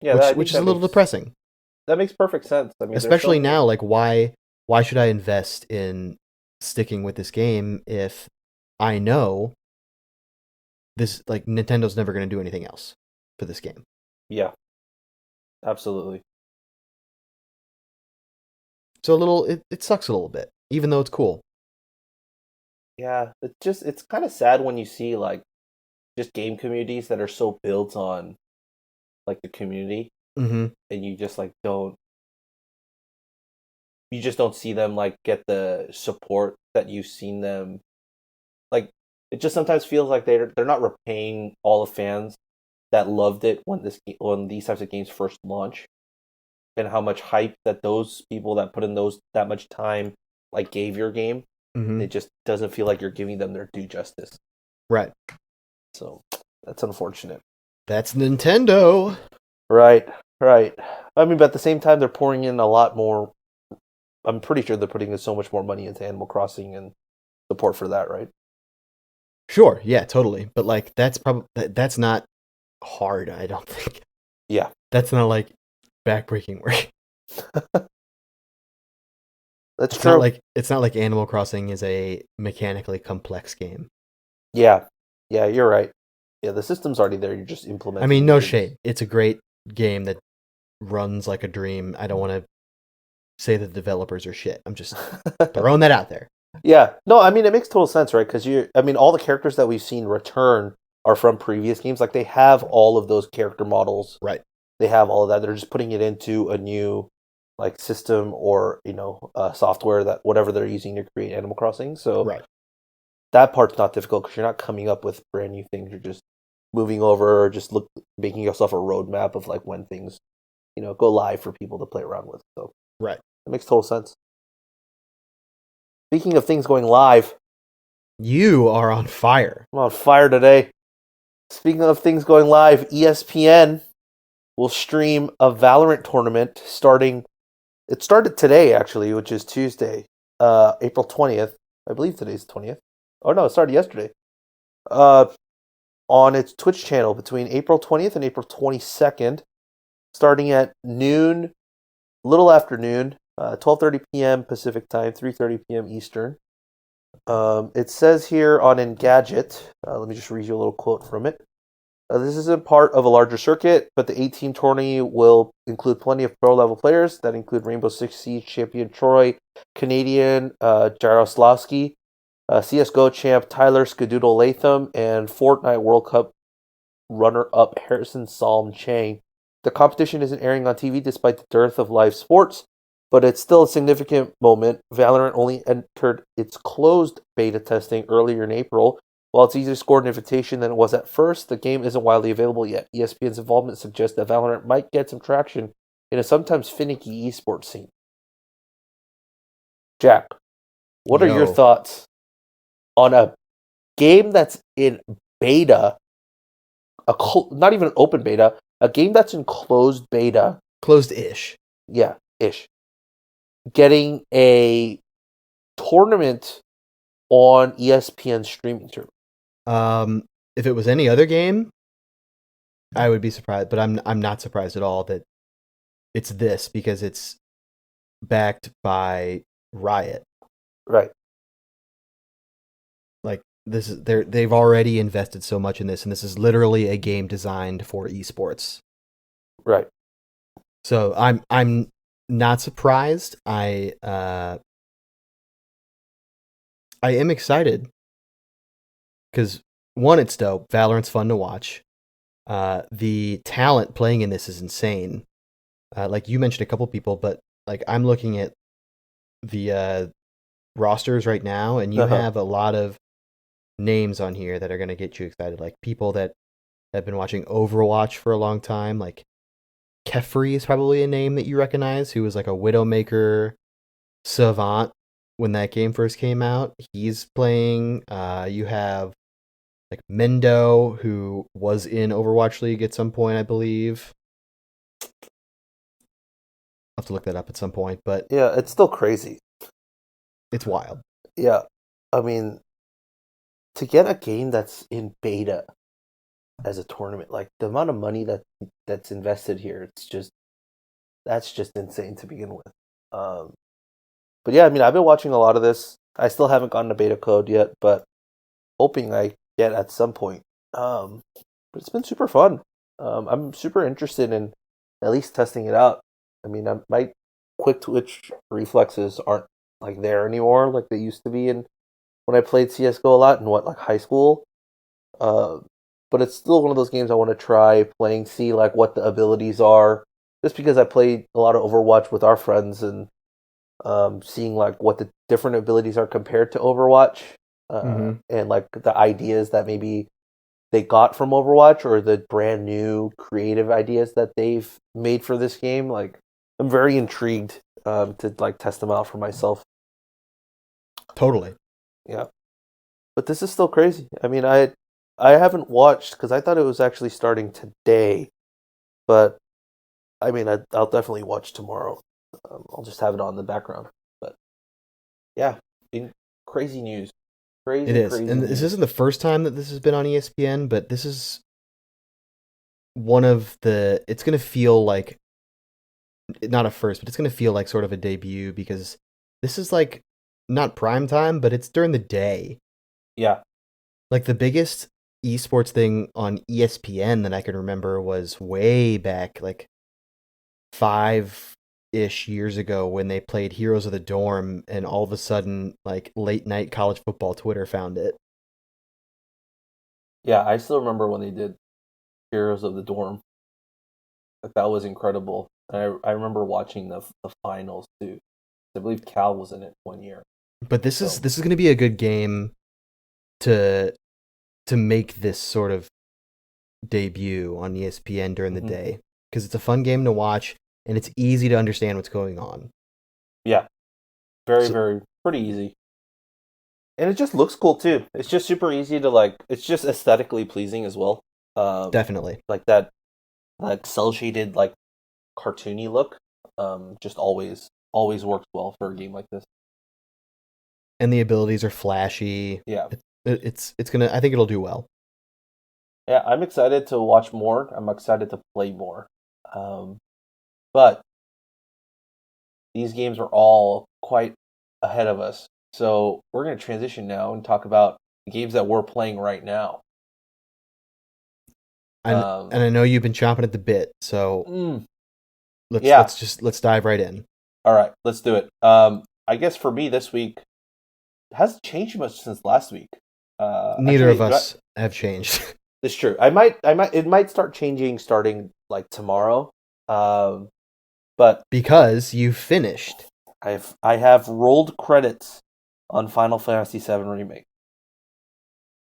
yeah. I which think is a little depressing. that makes perfect sense. I mean, there's so Especially many. now, like why should I invest in sticking with this game if I know this, like, Nintendo's never going to do anything else for this game? Yeah, absolutely. So it sucks a little bit, even though it's cool. Yeah, it's kind of sad when you see like just game communities that are so built on like the community, Mm-hmm. and you just don't see them like get the support that you've seen them like. It just sometimes feels like they're not repaying all the fans that loved it when these types of games first launch, and how much hype that those people that put in those that much time like gave your game. Mm-hmm. It just doesn't feel like you're giving them their due justice. Right. So that's unfortunate. That's Nintendo. Right, right. I mean, but at the same time, they're pouring in a lot more. I'm pretty sure they're putting in so much more money into Animal Crossing and support for that, right? Sure, yeah, totally. But like that's not hard, I don't think. Yeah, That's not like backbreaking work. that's true. It's not like Animal Crossing is a mechanically complex game. Yeah, yeah, you're right. Yeah, the system's already there. You're just I implementing mean, new no things. shade. It's a great game that runs like a dream. I don't want to say that the developers are shit. I'm just throwing that out there. Yeah, no, I mean it makes total sense, right? Because I mean, all the characters that we've seen return are from previous games. Like they have all of those character models. Right. They have all of that. They're just putting it into a new like system or software that whatever they're using to create Animal Crossing. So Right. that part's not difficult because you're not coming up with brand new things. You're just moving over or just making yourself a roadmap of like when things go live for people to play around with. So Right. it makes total sense. Speaking of things going live, You are on fire. I'm on fire today. Speaking of things going live, ESPN will stream a Valorant tournament starting. It started today, actually, which is Tuesday, April 20th. I believe today's the 20th. Oh, no, it started yesterday. Uh, on its Twitch channel between April 20th and April 22nd, starting at noon, little after noon, 12:30 p.m. Pacific time, 3:30 p.m. Eastern. It says here on Engadget, let me just read you a little quote from it. This isn't part of a larger circuit, but the 18 tourney will include plenty of pro level players that include Rainbow Six Siege champion Troy, Canadian Jaroslavsky, CSGO champ Tyler Skadoodle Latham, and Fortnite World Cup runner up Harrison Salm Chang. The competition isn't airing on TV despite the dearth of live sports, but it's still a significant moment. Valorant only entered its closed beta testing earlier in April. While it's easier to score an invitation than it was at first, the game isn't widely available yet. ESPN's involvement suggests that Valorant might get some traction in a sometimes finicky esports scene. Jack, what are your Yo. thoughts on a game that's in beta, not even an open beta, a game that's in closed beta, Closed-ish. yeah, ish, getting a tournament on ESPN streaming service? If it was any other game, I would be surprised, but I'm not surprised at all that it's this, because it's backed by Riot. Right. Like, they've already invested so much in this, and this is literally a game designed for esports. Right. So I'm not surprised. I am excited because one, it's dope. Valorant's fun to watch. The talent playing in this is insane. Like you mentioned a couple people, but like I'm looking at the rosters right now, and you Uh-huh. have a lot of names on here that are going to get you excited. Like people that have been watching Overwatch for a long time. Like Kefri is probably a name that you recognize, who was like a Widowmaker savant when that game first came out. He's playing. You have like Mendo, who was in Overwatch League at some point, I believe. I'll have to look that up at some point, but Yeah, it's still crazy. it's wild. Yeah, I mean, to get a game that's in beta as a tournament, like the amount of money that's invested here, that's just insane to begin with. Um, but yeah, I mean, I've been watching a lot of this. I still haven't gotten a beta code yet, but hoping I get at some point. But it's been super fun. I'm super interested in at least testing it out. I mean, my quick twitch reflexes aren't like there anymore, like they used to be in when I played CS:GO a lot in like high school. Uh, but it's still one of those games I want to try playing, see like what the abilities are. Just because I played a lot of Overwatch with our friends and seeing like what the different abilities are compared to Overwatch, Mm-hmm. and like the ideas that maybe they got from Overwatch or the brand new creative ideas that they've made for this game. Like, I'm very intrigued to like test them out for myself. Totally. Yeah, but this is still crazy. I mean, I haven't watched because I thought it was actually starting today, but I mean, I'll definitely watch tomorrow. I'll just have it on in the background. But yeah, in crazy news, It crazy is. crazy And this news. isn't the first time that this has been on ESPN, but this is one of the. It's going to feel like, not a first, but it's going to feel like sort of a debut because this is like not prime time, but it's during the day. Yeah, Like the biggest esports thing on ESPN that I can remember was way back, like 5-ish years ago when they played Heroes of the Dorm, and all of a sudden, like late night college football Twitter found it. yeah. I still remember when they did Heroes of the Dorm. Like that was incredible. And I remember watching the finals too. I believe Cal was in it one year. But this is So this is going to be a good game to make this sort of debut on ESPN during the mhm. day because it's a fun game to watch and it's easy to understand what's going on. Yeah, very So very pretty easy, and it just looks cool too. It's just super easy to like. It's just aesthetically pleasing as well. definitely, Like that like cell shaded like cartoony look. Just always works well for a game like this. and the abilities are flashy. Yeah, It's gonna. I think it'll do well. yeah. I'm excited to watch more. I'm excited to play more. Um, but these games are all quite ahead of us. So we're going to transition now and talk about the games that we're playing right now. And Um, and I know you've been chomping at the bit, so mm, let's yeah. let's just let's dive right in. All right. Let's do it. I guess for me this week it hasn't changed much since last week. Neither of Actually, us have changed it's true. It might start changing starting like tomorrow. Um, but because you finished. I have rolled credits on Final Fantasy VII remake.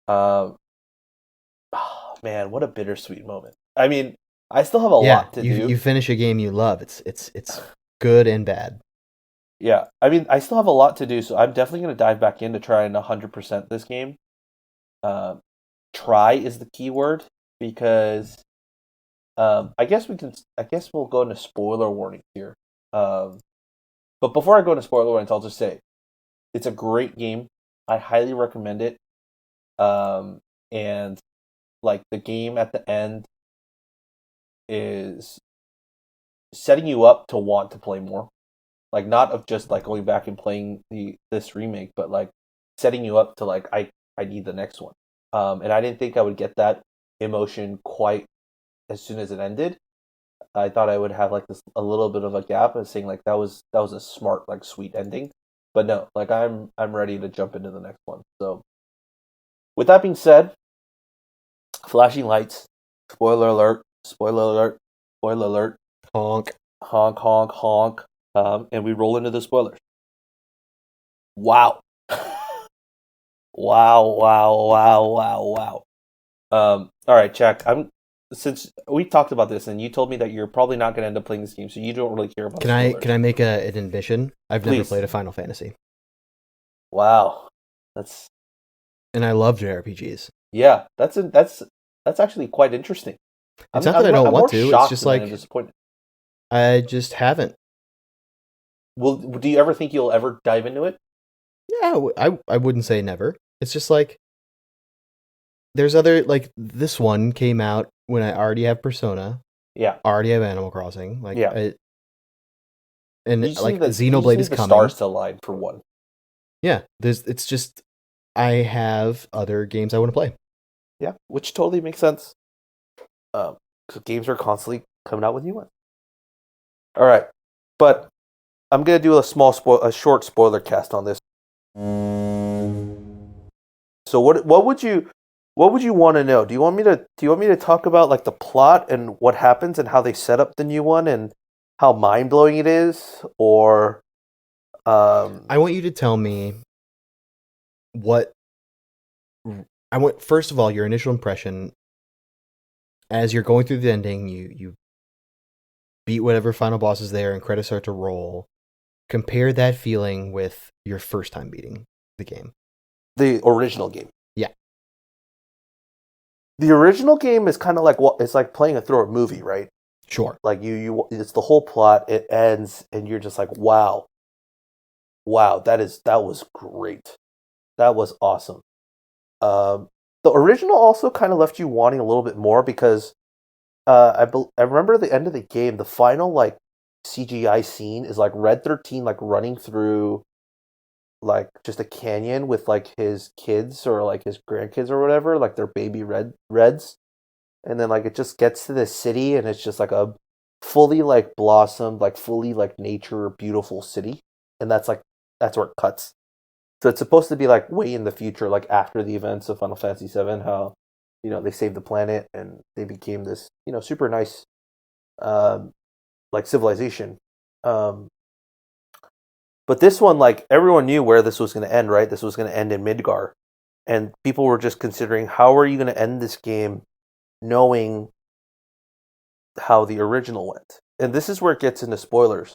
Um, Oh, man, what a bittersweet moment. I mean, I still have a Yeah, lot to you do. finish a game you love. It's good and bad. Yeah, I mean, I still have a lot to do, so I'm definitely going to dive back in to try and 100% this game. Um, try is the key word because I guess we can. I guess we'll go into spoiler warnings here. Um, but before I go into spoiler warnings, I'll just say it's a great game. I highly recommend it. And like the game at the end is setting you up to want to play more. Like not of just like going back and playing this remake, but like setting you up to like I need the next one. And I didn't think I would get that emotion quite as soon as it ended. I thought I would have like this a little bit of a gap and saying like that was a smart like sweet ending. But no, like I'm ready to jump into the next one. So with that being said, flashing lights. Spoiler alert. Spoiler alert. Spoiler alert. Honk. Honk, honk, honk. And we roll into the spoilers. Wow. Wow, wow, wow, wow, wow. All right, Jack. Since we talked about this, and you told me that you're probably not going to end up playing this game, so you don't really care about spoilers. Can I make an admission? I've never Please. played a Final Fantasy, Wow, and I love JRPGs. yeah. That's actually quite interesting. It's not that I don't want to. It's just like I'm disappointed. I just haven't. Well, do you ever think you'll ever dive into it? Yeah, I wouldn't say never. It's just like there's other like this one came out when I already have Persona. Yeah. Already have Animal Crossing. Like Yeah. and You just like need the, Xenoblade is the coming. stars to align for one. Yeah, it's just I have other games I want to play. Yeah, which totally makes sense. Because games are constantly coming out with new ones. All right, but I'm gonna do a short spoiler cast on this. So what would you want to know? Do you want me to talk about like the plot and what happens and how they set up the new one and how mind blowing it is, or I want you to tell me what I want. First of all, your initial impression as you're going through the ending. You beat whatever final boss is there, and credits start to roll. Compare that feeling with your first time beating the game. the original game. Yeah. The original game is kind of like it's like playing through a movie, right? Sure. Like you it's the whole plot. It ends, and you're just like, wow, that was great. That was awesome. The original also kind of left you wanting a little bit more because I remember the end of the game, the final like CGI scene is like Red 13 like running through like just a canyon with like his kids or like his grandkids or whatever, like their baby reds, and then like it just gets to this city and it's just like a fully like blossomed, like fully like nature beautiful city, and that's where it cuts. So it's supposed to be like way in the future, like after the events of Final Fantasy VII, how they saved the planet and they became this super nice like civilization. But this one, like everyone knew where this was going to end, right? This was going to end in Midgar, and people were just considering how are you going to end this game, knowing how the original went. And this is where it gets into spoilers.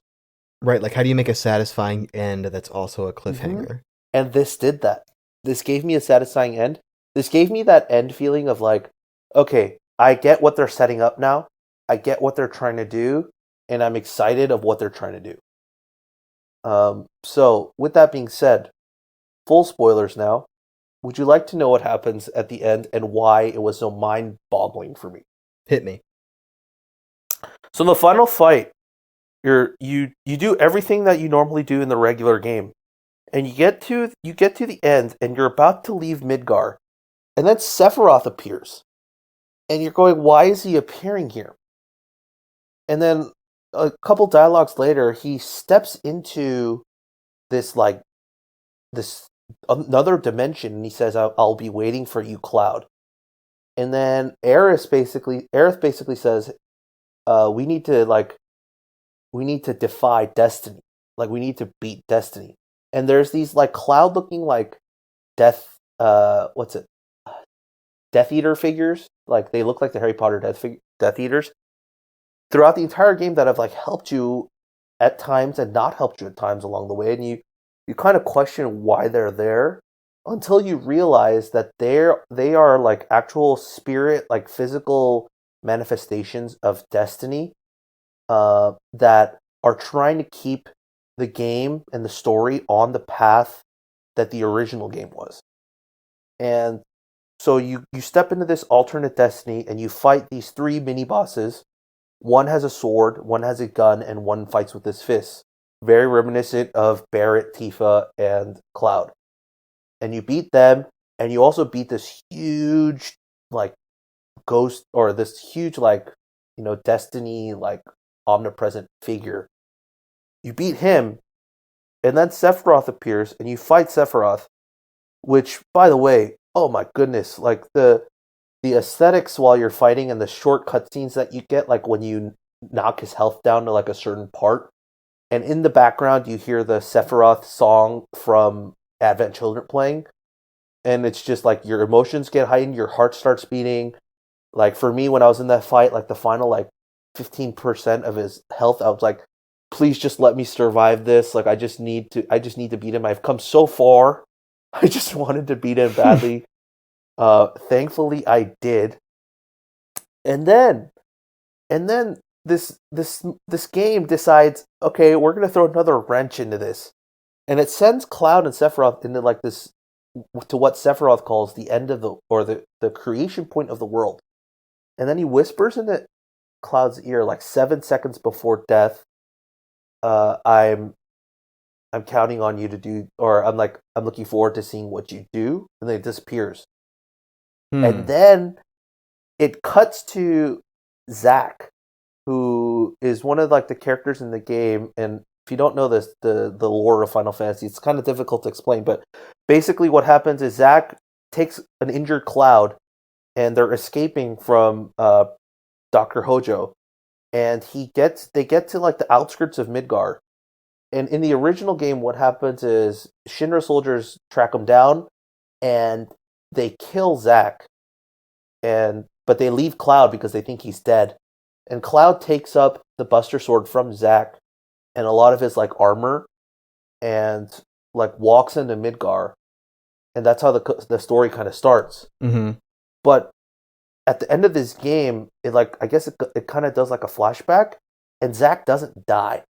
Right, like how do you make a satisfying end that's also a cliffhanger? Mm-hmm. And this did that. This gave me a satisfying end. This gave me that end feeling of like, okay, I get what they're setting up now. I get what they're trying to do, and I'm excited of what they're trying to do. So with that being said, full spoilers now. Would you like to know what happens at the end and why it was so mind-boggling for me? Hit me. So in the final fight, you do everything that you normally do in the regular game, and you get to the end, and you're about to leave Midgar, and then Sephiroth appears, and you're going, why is he appearing here? And then a couple dialogues later, he steps into this another dimension, and he says, "I'll be waiting for you, Cloud." And then Aerith basically says, "We need to defy destiny. Like we need to beat destiny." And there's these like cloud-looking like Death Eater figures. Like they look like the Harry Potter Death Eaters throughout the entire game that have like helped you at times and not helped you at times along the way, and you kind of question why they're there until you realize that they are like actual spirit, like physical manifestations of destiny that are trying to keep the game and the story on the path that the original game was. And so you step into this alternate destiny and you fight these three mini bosses. One has a sword, one has a gun, and one fights with his fists. Very reminiscent of Barret, Tifa, and Cloud. And you beat them, and you also beat this huge, like, ghost, or this huge, like, destiny, like, omnipresent figure. You beat him, and then Sephiroth appears, and you fight Sephiroth, which, by the way, oh my goodness, like, the the aesthetics while you're fighting and the short cutscenes that you get, like when you knock his health down to like a certain part, and in the background you hear the Sephiroth song from Advent Children playing, and it's just like your emotions get heightened, your heart starts beating. Like for me, when I was in that fight, like the final like 15% of his health, I was like, please just let me survive this. Like I just need to beat him. I've come so far. I just wanted to beat him badly. Thankfully I did. And then this game decides, okay, we're gonna throw another wrench into this. And it sends Cloud and Sephiroth into like this, to what Sephiroth calls the end of the creation point of the world. And then he whispers into Cloud's ear like 7 seconds before death, I'm counting on you to do, or I'm looking forward to seeing what you do, and then it disappears. And then it cuts to Zack, who is one of like the characters in the game. And if you don't know this, the lore of Final Fantasy, it's kind of difficult to explain. But basically, what happens is Zack takes an injured Cloud, and they're escaping from Dr. Hojo, and they get to like the outskirts of Midgar. And in the original game, what happens is Shinra soldiers track him down, and they kill Zack, but they leave Cloud because they think he's dead. And Cloud takes up the Buster Sword from Zack and a lot of his like armor, and like walks into Midgar, and that's how the story kind of starts. Mm-hmm. But at the end of this game, I guess it kind of does like a flashback, and Zack doesn't die.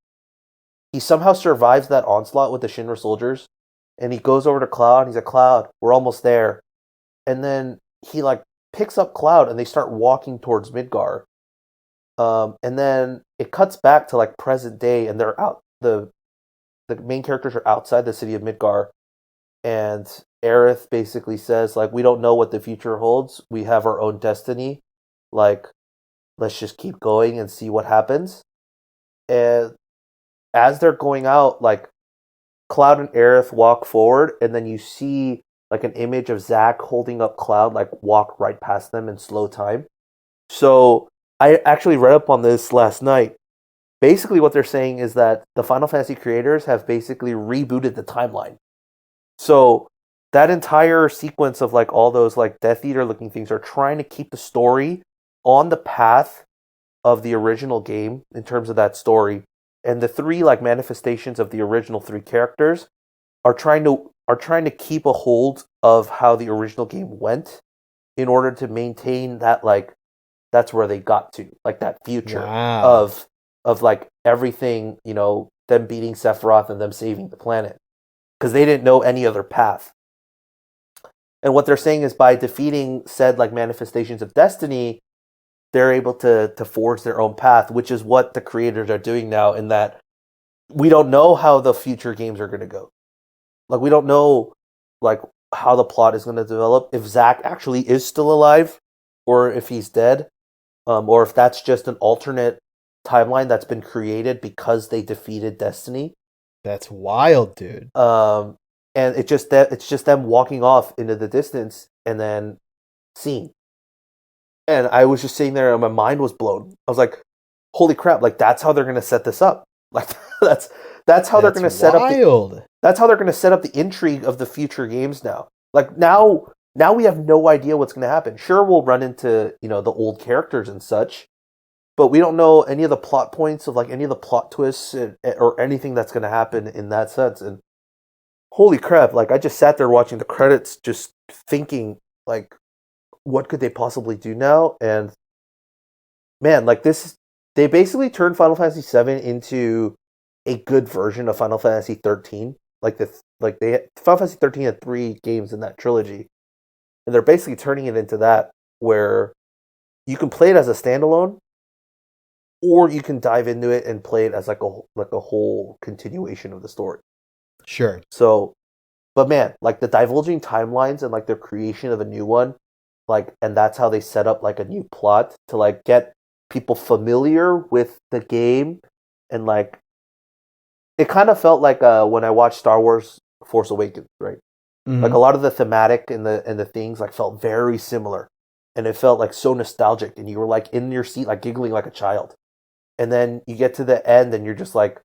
He somehow survives that onslaught with the Shinra soldiers, and he goes over to Cloud. And he's like, Cloud, we're almost there. And then he like picks up Cloud, and they start walking towards Midgar. And then it cuts back to like present day, and they're out. The main characters are outside the city of Midgar, and Aerith basically says like, we don't know what the future holds. We have our own destiny. Like, let's just keep going and see what happens. And as they're going out, like Cloud and Aerith walk forward, and then you see like an image of Zack holding up Cloud, like walk right past them in slow time. So I actually read up on this last night. Basically, what they're saying is that the Final Fantasy creators have basically rebooted the timeline. So that entire sequence of like all those like Death Eater looking things are trying to keep the story on the path of the original game in terms of that story. And the three like manifestations of the original three characters are trying to keep a hold of how the original game went in order to maintain that like that's where they got to, like that future of like everything, them beating Sephiroth and them saving the planet, because they didn't know any other path. And what they're saying is by defeating said like manifestations of destiny, they're able to forge their own path, which is what the creators are doing now, in that we don't know how the future games are going to go. Like, we don't know like how the plot is going to develop, if Zack actually is still alive or if he's dead, or if that's just an alternate timeline that's been created because they defeated Destiny. That's wild, dude. And it's just them walking off into the distance and then scene. And I was just sitting there and my mind was blown. I was like, holy crap, like that's how they're gonna set this up. Like that's how they're gonna set up that's how they're gonna set up the intrigue of the future games now. Like now we have no idea what's gonna happen. Sure, we'll run into, the old characters and such, but we don't know any of the plot points of like any of the plot twists or anything that's gonna happen in that sense. And holy crap, like I just sat there watching the credits just thinking like, what could they possibly do now? And man, like this, they basically turned Final Fantasy VII into a good version of Final Fantasy 13. Final Fantasy 13 had 3 games in that trilogy, and they're basically turning it into that, where you can play it as a standalone, or you can dive into it and play it as like a whole continuation of the story. Sure. So, but man, like the divulging timelines and like the creation of a new one, like, and that's how they set up like a new plot to like get people familiar with the game. And like it kind of felt like when I watched Star Wars Force Awakens, right? Mm-hmm. Like a lot of the thematic and the things like felt very similar. and it felt like so nostalgic, and you were like in your seat, like giggling like a child. And then you get to the end, and you're just like,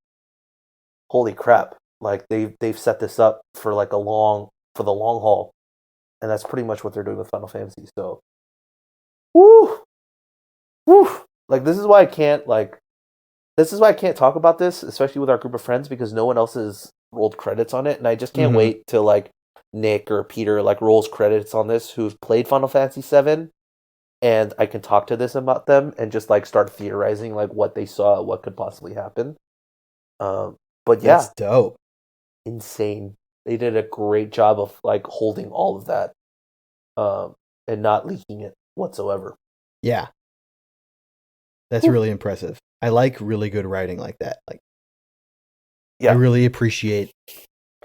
holy crap! Like they've set this up for like for the long haul, and that's pretty much what they're doing with Final Fantasy. So, woo, woo! Like this is why I can't talk about this, especially with our group of friends, because no one else has rolled credits on it, and I just can't Mhm. wait till like Nick or Peter like rolls credits on this who've played Final Fantasy VII, and I can talk to this about them and just like start theorizing like what they saw, what could possibly happen. But yeah, That's dope. insane. They did a great job of like holding all of that, um, and not leaking it whatsoever. Yeah, that's Whew. really impressive. I like really good writing like that. Like, I Yeah, really appreciate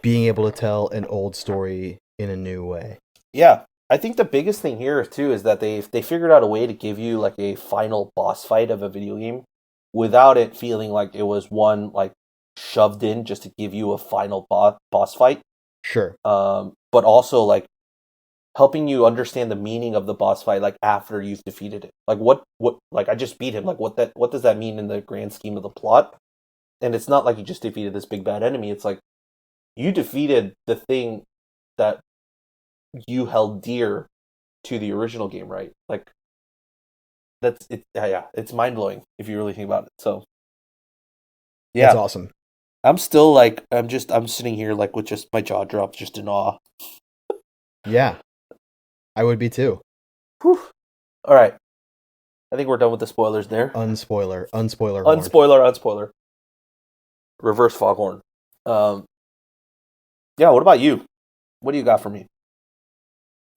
being able to tell an old story in a new way. yeah. I think the biggest thing here too is that they figured out a way to give you like a final boss fight of a video game without it feeling like it was one like shoved in just to give you a final boss fight. Sure. But also like helping you understand the meaning of the boss fight like after you've defeated it. Like what like I just beat him. Like what does that mean in the grand scheme of the plot? And it's not like you just defeated this big bad enemy. It's like you defeated the thing that you held dear to the original game, right? Like that's it. Yeah, it's mind blowing if you really think about it. So That's yeah, awesome. I'm still like I'm sitting here like with just my jaw dropped, just in awe. Yeah, I would be too. Whew. All right, I think we're done with the spoilers there. Unspoiler horn. Unspoiler. Reverse foghorn. Um, yeah. What about you? What do you got for me?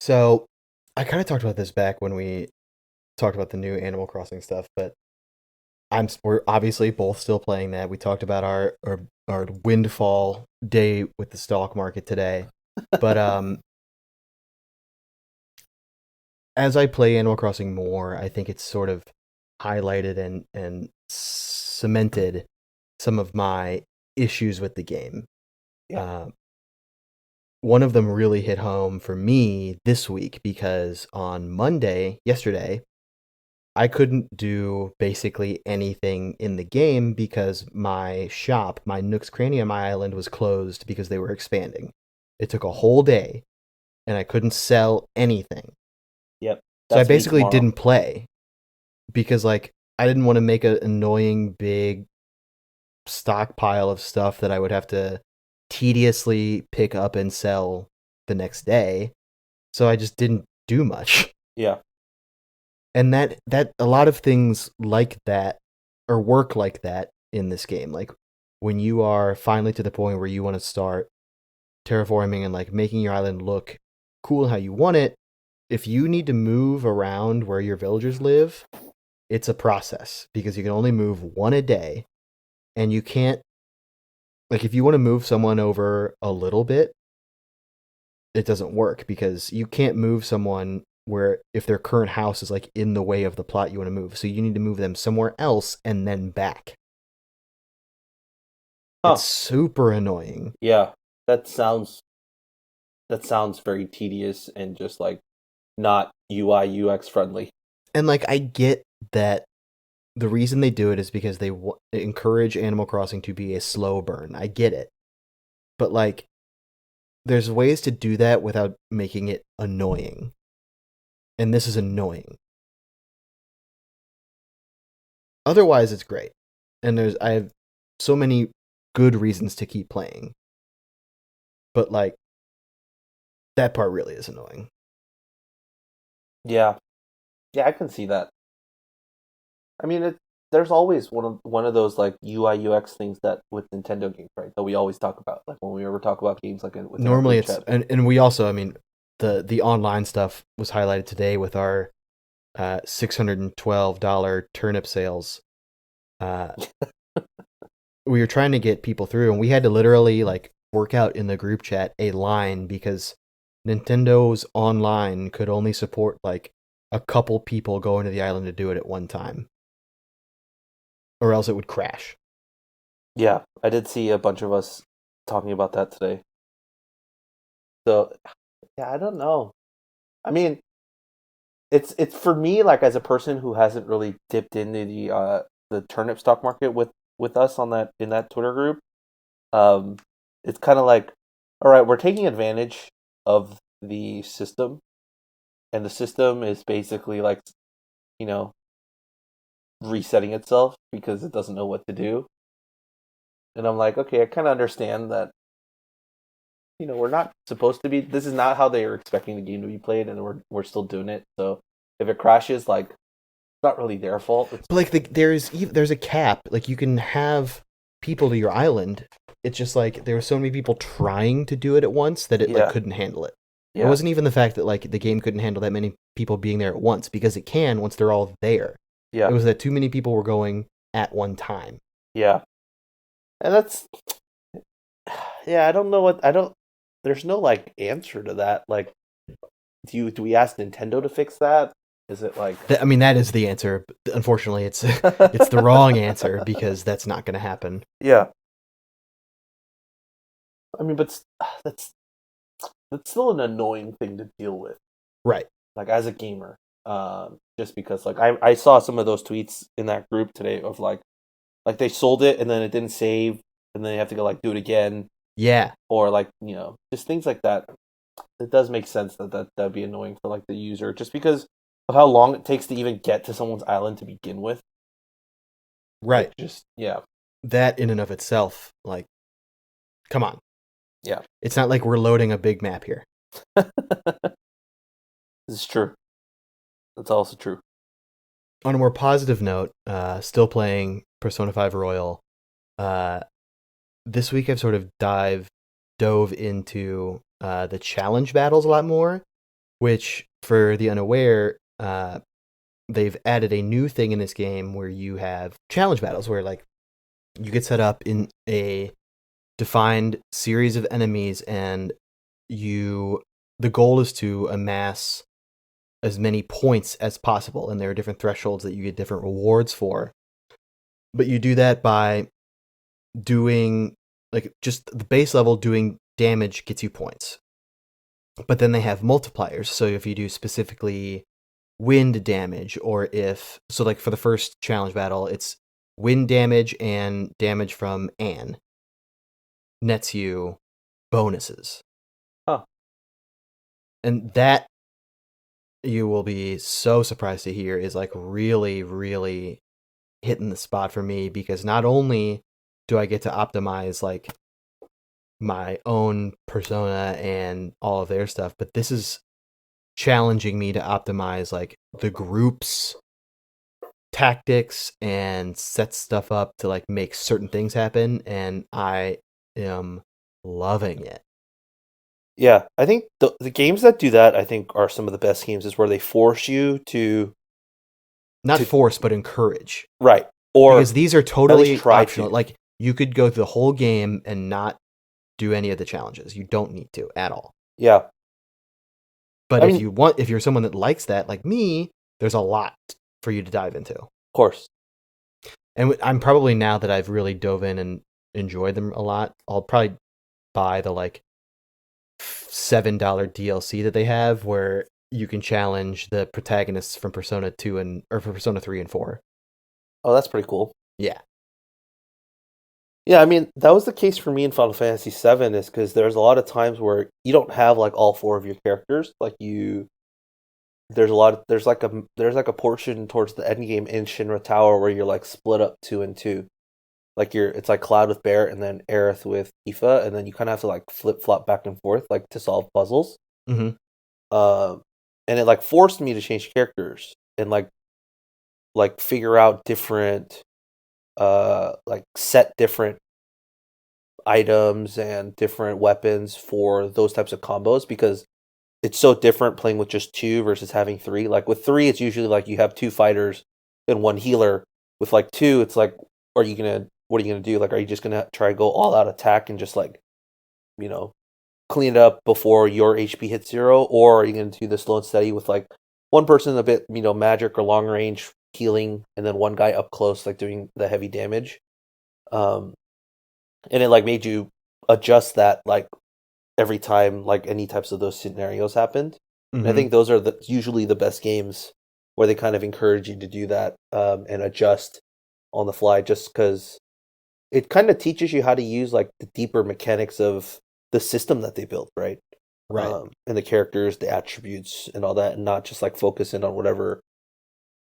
So, I kind of talked about this back when we talked about the new Animal Crossing stuff, but we're obviously both still playing that. We talked about our windfall day with the stock market today. But as I play Animal Crossing more, I think it's sort of highlighted and cemented some of my issues with the game. Yeah. Uh, One of them really hit home for me this week because on Monday, yesterday, I couldn't do basically anything in the game because my shop, my Nook's Cranny on my island, was closed because they were expanding. It took a whole day and I couldn't sell anything. Yep. So I That's me basically tomorrow. didn't play because like I didn't want to make an annoying big stockpile of stuff that I would have to tediously pick up and sell the next day. So I just didn't do much. Yeah. And that a lot of things like that or work like that in this game. Like when you are finally to the point where you want to start terraforming and like making your island look cool how you want it, if you need to move around where your villagers live, it's a process because you can only move one a day and you can't like if you want to move someone over a little bit, it doesn't work because you can't move someone where if their current house is like in the way of the plot you want to move. So you need to move them somewhere else and then back. It's Huh. super annoying. Yeah. That sounds that sounds very tedious and just like not UI UX friendly. And like I get that the reason they do it is because they encourage Animal Crossing to be a slow burn. I get it. But like there's ways to do that without making it annoying. And this is annoying. Otherwise it's great. And I have so many good reasons to keep playing. But like that part really is annoying. Yeah. Yeah, I can see that. I mean, there's always one of those like UI UX things that with Nintendo games, right? That we always talk about, like when we ever talk about games, like within our Normally group it's chat. and we also I mean the online stuff was highlighted today with our $612 turnip sales. Uh, we were trying to get people through, and we had to literally like work out in the group chat a line because Nintendo's online could only support like a couple people going to the island to do it at one time, or else it would crash. Yeah, I did see a bunch of us talking about that today. So, yeah, I don't know. I mean, it's for me, like, as a person who hasn't really dipped into the turnip stock market with us on that in that Twitter group. Um, it's kind of like, all right, we're taking advantage of the system, and the system is basically like, you know, resetting itself because it doesn't know what to do. And I'm like, okay, I kind of understand that. We're not supposed to be. This is not how they were expecting the game to be played, and we're still doing it. So if it crashes, like, it's not really their fault. It's But like there's a cap. Like you can have people to your island. It's just like there were so many people trying to do it at once that it like yeah, couldn't handle it. It yeah, wasn't even the fact that like the game couldn't handle that many people being there at once because it can once they're all there. It yeah, was that too many people were going at one time. yeah, and that's yeah. I don't know what I don't. There's no like answer to that. Like, do we ask Nintendo to fix that? Is it like I mean, that is the answer. But unfortunately, it's the wrong answer because that's not going to happen. yeah? I mean, but that's still an annoying thing to deal with. Right. Like, as a gamer, just because like I saw some of those tweets in that group today of like they sold it and then it didn't save and then you have to go like do it again, Yeah. or like just things like that. It does make sense that'd be annoying for like the user just because of how long it takes to even get to someone's island to begin with. Right. Just yeah, That in and of itself, like, come on. yeah. It's not like we're loading a big map here. This is true. That's also true. On a more positive note, still playing Persona 5 Royal. This week I've sort of dove into the challenge battles a lot more, which for the unaware, they've added a new thing in this game where you have challenge battles where like you get set up in a defined series of enemies and the goal is to amass as many points as possible, and there are different thresholds that you get different rewards for. But you do that by doing like just the base level doing damage gets you points. But then they have multipliers. So if you do specifically wind damage, or if so like for the first challenge battle, it's wind damage and damage from Anne nets you bonuses. Huh. And that you will be so surprised to hear is like really, really hitting the spot for me because not only do I get to optimize like my own persona and all of their stuff, but this is challenging me to optimize like the group's tactics and set stuff up to like make certain things happen, and I am loving it. Yeah, I think the games that do that, I think, are some of the best games. Is where they force you to Not force, but encourage. right, or Because these are at totally least try optional. to. Like you could go through the whole game and not do any of the challenges. You don't need to at all. Yeah, But I if mean, if you're someone that likes that, like me, there's a lot for you to dive into. of course. And I'm probably, now that I've really dove in and enjoyed them a lot, I'll probably buy the like $7 DLC that they have where you can challenge the protagonists from Persona 2 or from Persona 3 and 4. Oh, that's pretty cool. Yeah. Yeah, I mean, that was the case for me in Final Fantasy VII, is because there's a lot of times where you don't have like all four of your characters. Like there's like a portion towards the end game in Shinra Tower where you're like split up 2 and 2. Like it's like Cloud with Barret and then Aerith with Aoife, and then you kind of have to like flip flop back and forth like to solve puzzles. Mm-hmm. And it like forced me to change characters and like figure out different like set different items and different weapons for those types of combos, because it's so different playing with just 2 versus having 3. Like with 3, it's usually like you have 2 fighters and 1 healer. With like 2, it's like, what are you gonna do? Like, are you just gonna try to go all out attack and just like, clean it up before your HP hits 0, or are you gonna do the slow and steady with like one person a bit, magic or long range healing, and then one guy up close like doing the heavy damage? And it like made you adjust that like every time like any types of those scenarios happened. And I think those are usually the best games where they kind of encourage you to do that and adjust on the fly, just because it kind of teaches you how to use like the deeper mechanics of the system that they built, right? Right. And the characters, the attributes, and all that, and not just like focus in on whatever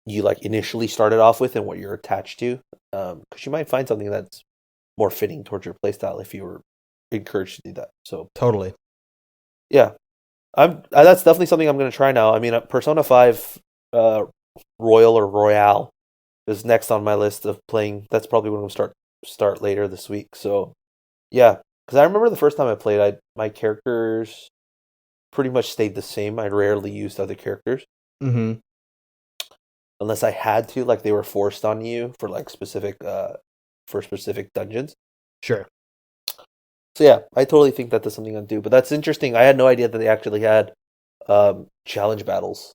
you like initially started off with and what you're attached to, because you might find something that's more fitting towards your playstyle if you were encouraged to do that. So Totally. yeah, that's definitely something I'm going to try now. I mean, Persona 5 Royal or Royale is next on my list of playing. That's probably when we'll start later this week. So yeah, because I remember the first time I played, my characters pretty much stayed the same. I rarely used other characters. Mm-hmm. Unless I had to, like they were forced on you for like specific dungeons. Sure. So yeah, I totally think that that's something I'd do. But that's interesting. I had no idea that they actually had challenge battles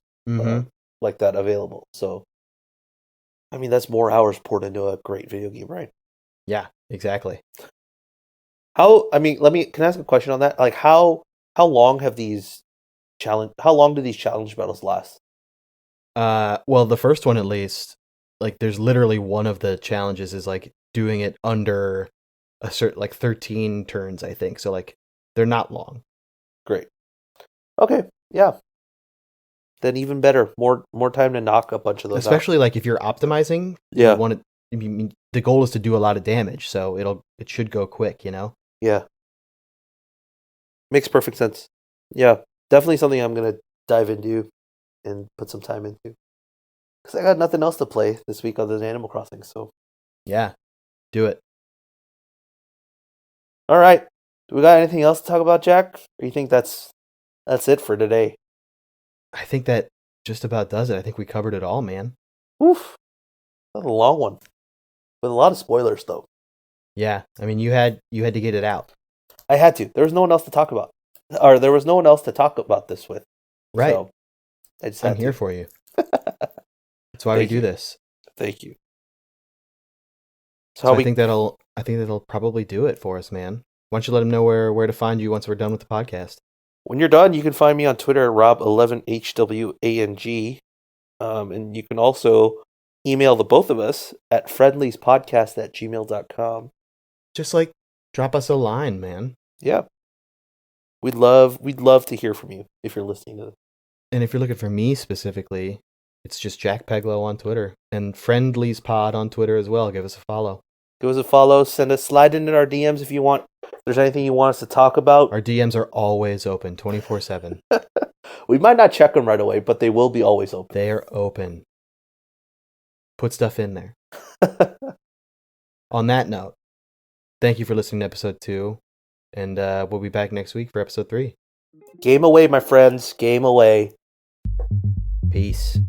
like that available. So I mean, that's more hours poured into a great video game, right? Yeah, exactly. Can I ask a question on that? Like how long do these challenge battles last? Well, the first one at least, like there's literally one of the challenges is like doing it under a certain like 13 turns, I think. So like they're not long. Great. Okay. Yeah. Then even better. More time to knock a bunch of those Especially out. like if you're optimizing, Yeah. you want it, I mean, the goal is to do a lot of damage, so it should go quick, you know? Yeah. Makes perfect sense. Yeah. Definitely something I'm going to dive into and put some time into. Because I got nothing else to play this week other than Animal Crossing, so. Yeah. Do it. All right. Do we got anything else to talk about, Jack? Or you think that's it for today? I think that just about does it. I think we covered it all, man. Oof. That was a long one. With a lot of spoilers, though. Yeah. I mean, you had to get it out. I had to. There was no one else to talk about. Or there was no one else to talk about this with. Right. So I just had I'm here to. for you. That's why we do this. Thank you. So I think that'll probably do it for us, man. Why don't you let them know where to find you once we're done with the podcast? When you're done, you can find me on Twitter at Rob11HWANG. And you can also email the both of us at friendliespodcast@gmail.com. Just like drop us a line, man. Yeah. We'd love to hear from you if you're listening to this. And if you're looking for me specifically, it's just Jack Peglow on Twitter and Friendlies Pod on Twitter as well. Give us a follow. Give us a follow. Slide into our DMs if you want. If there's anything you want us to talk about. Our DMs are always open, 24/7. We might not check them right away, but they will be always open. They are open. Put stuff in there. On that note, thank you for listening to episode 2, and we'll be back next week for episode 3. Game away, my friends. Game away. Peace.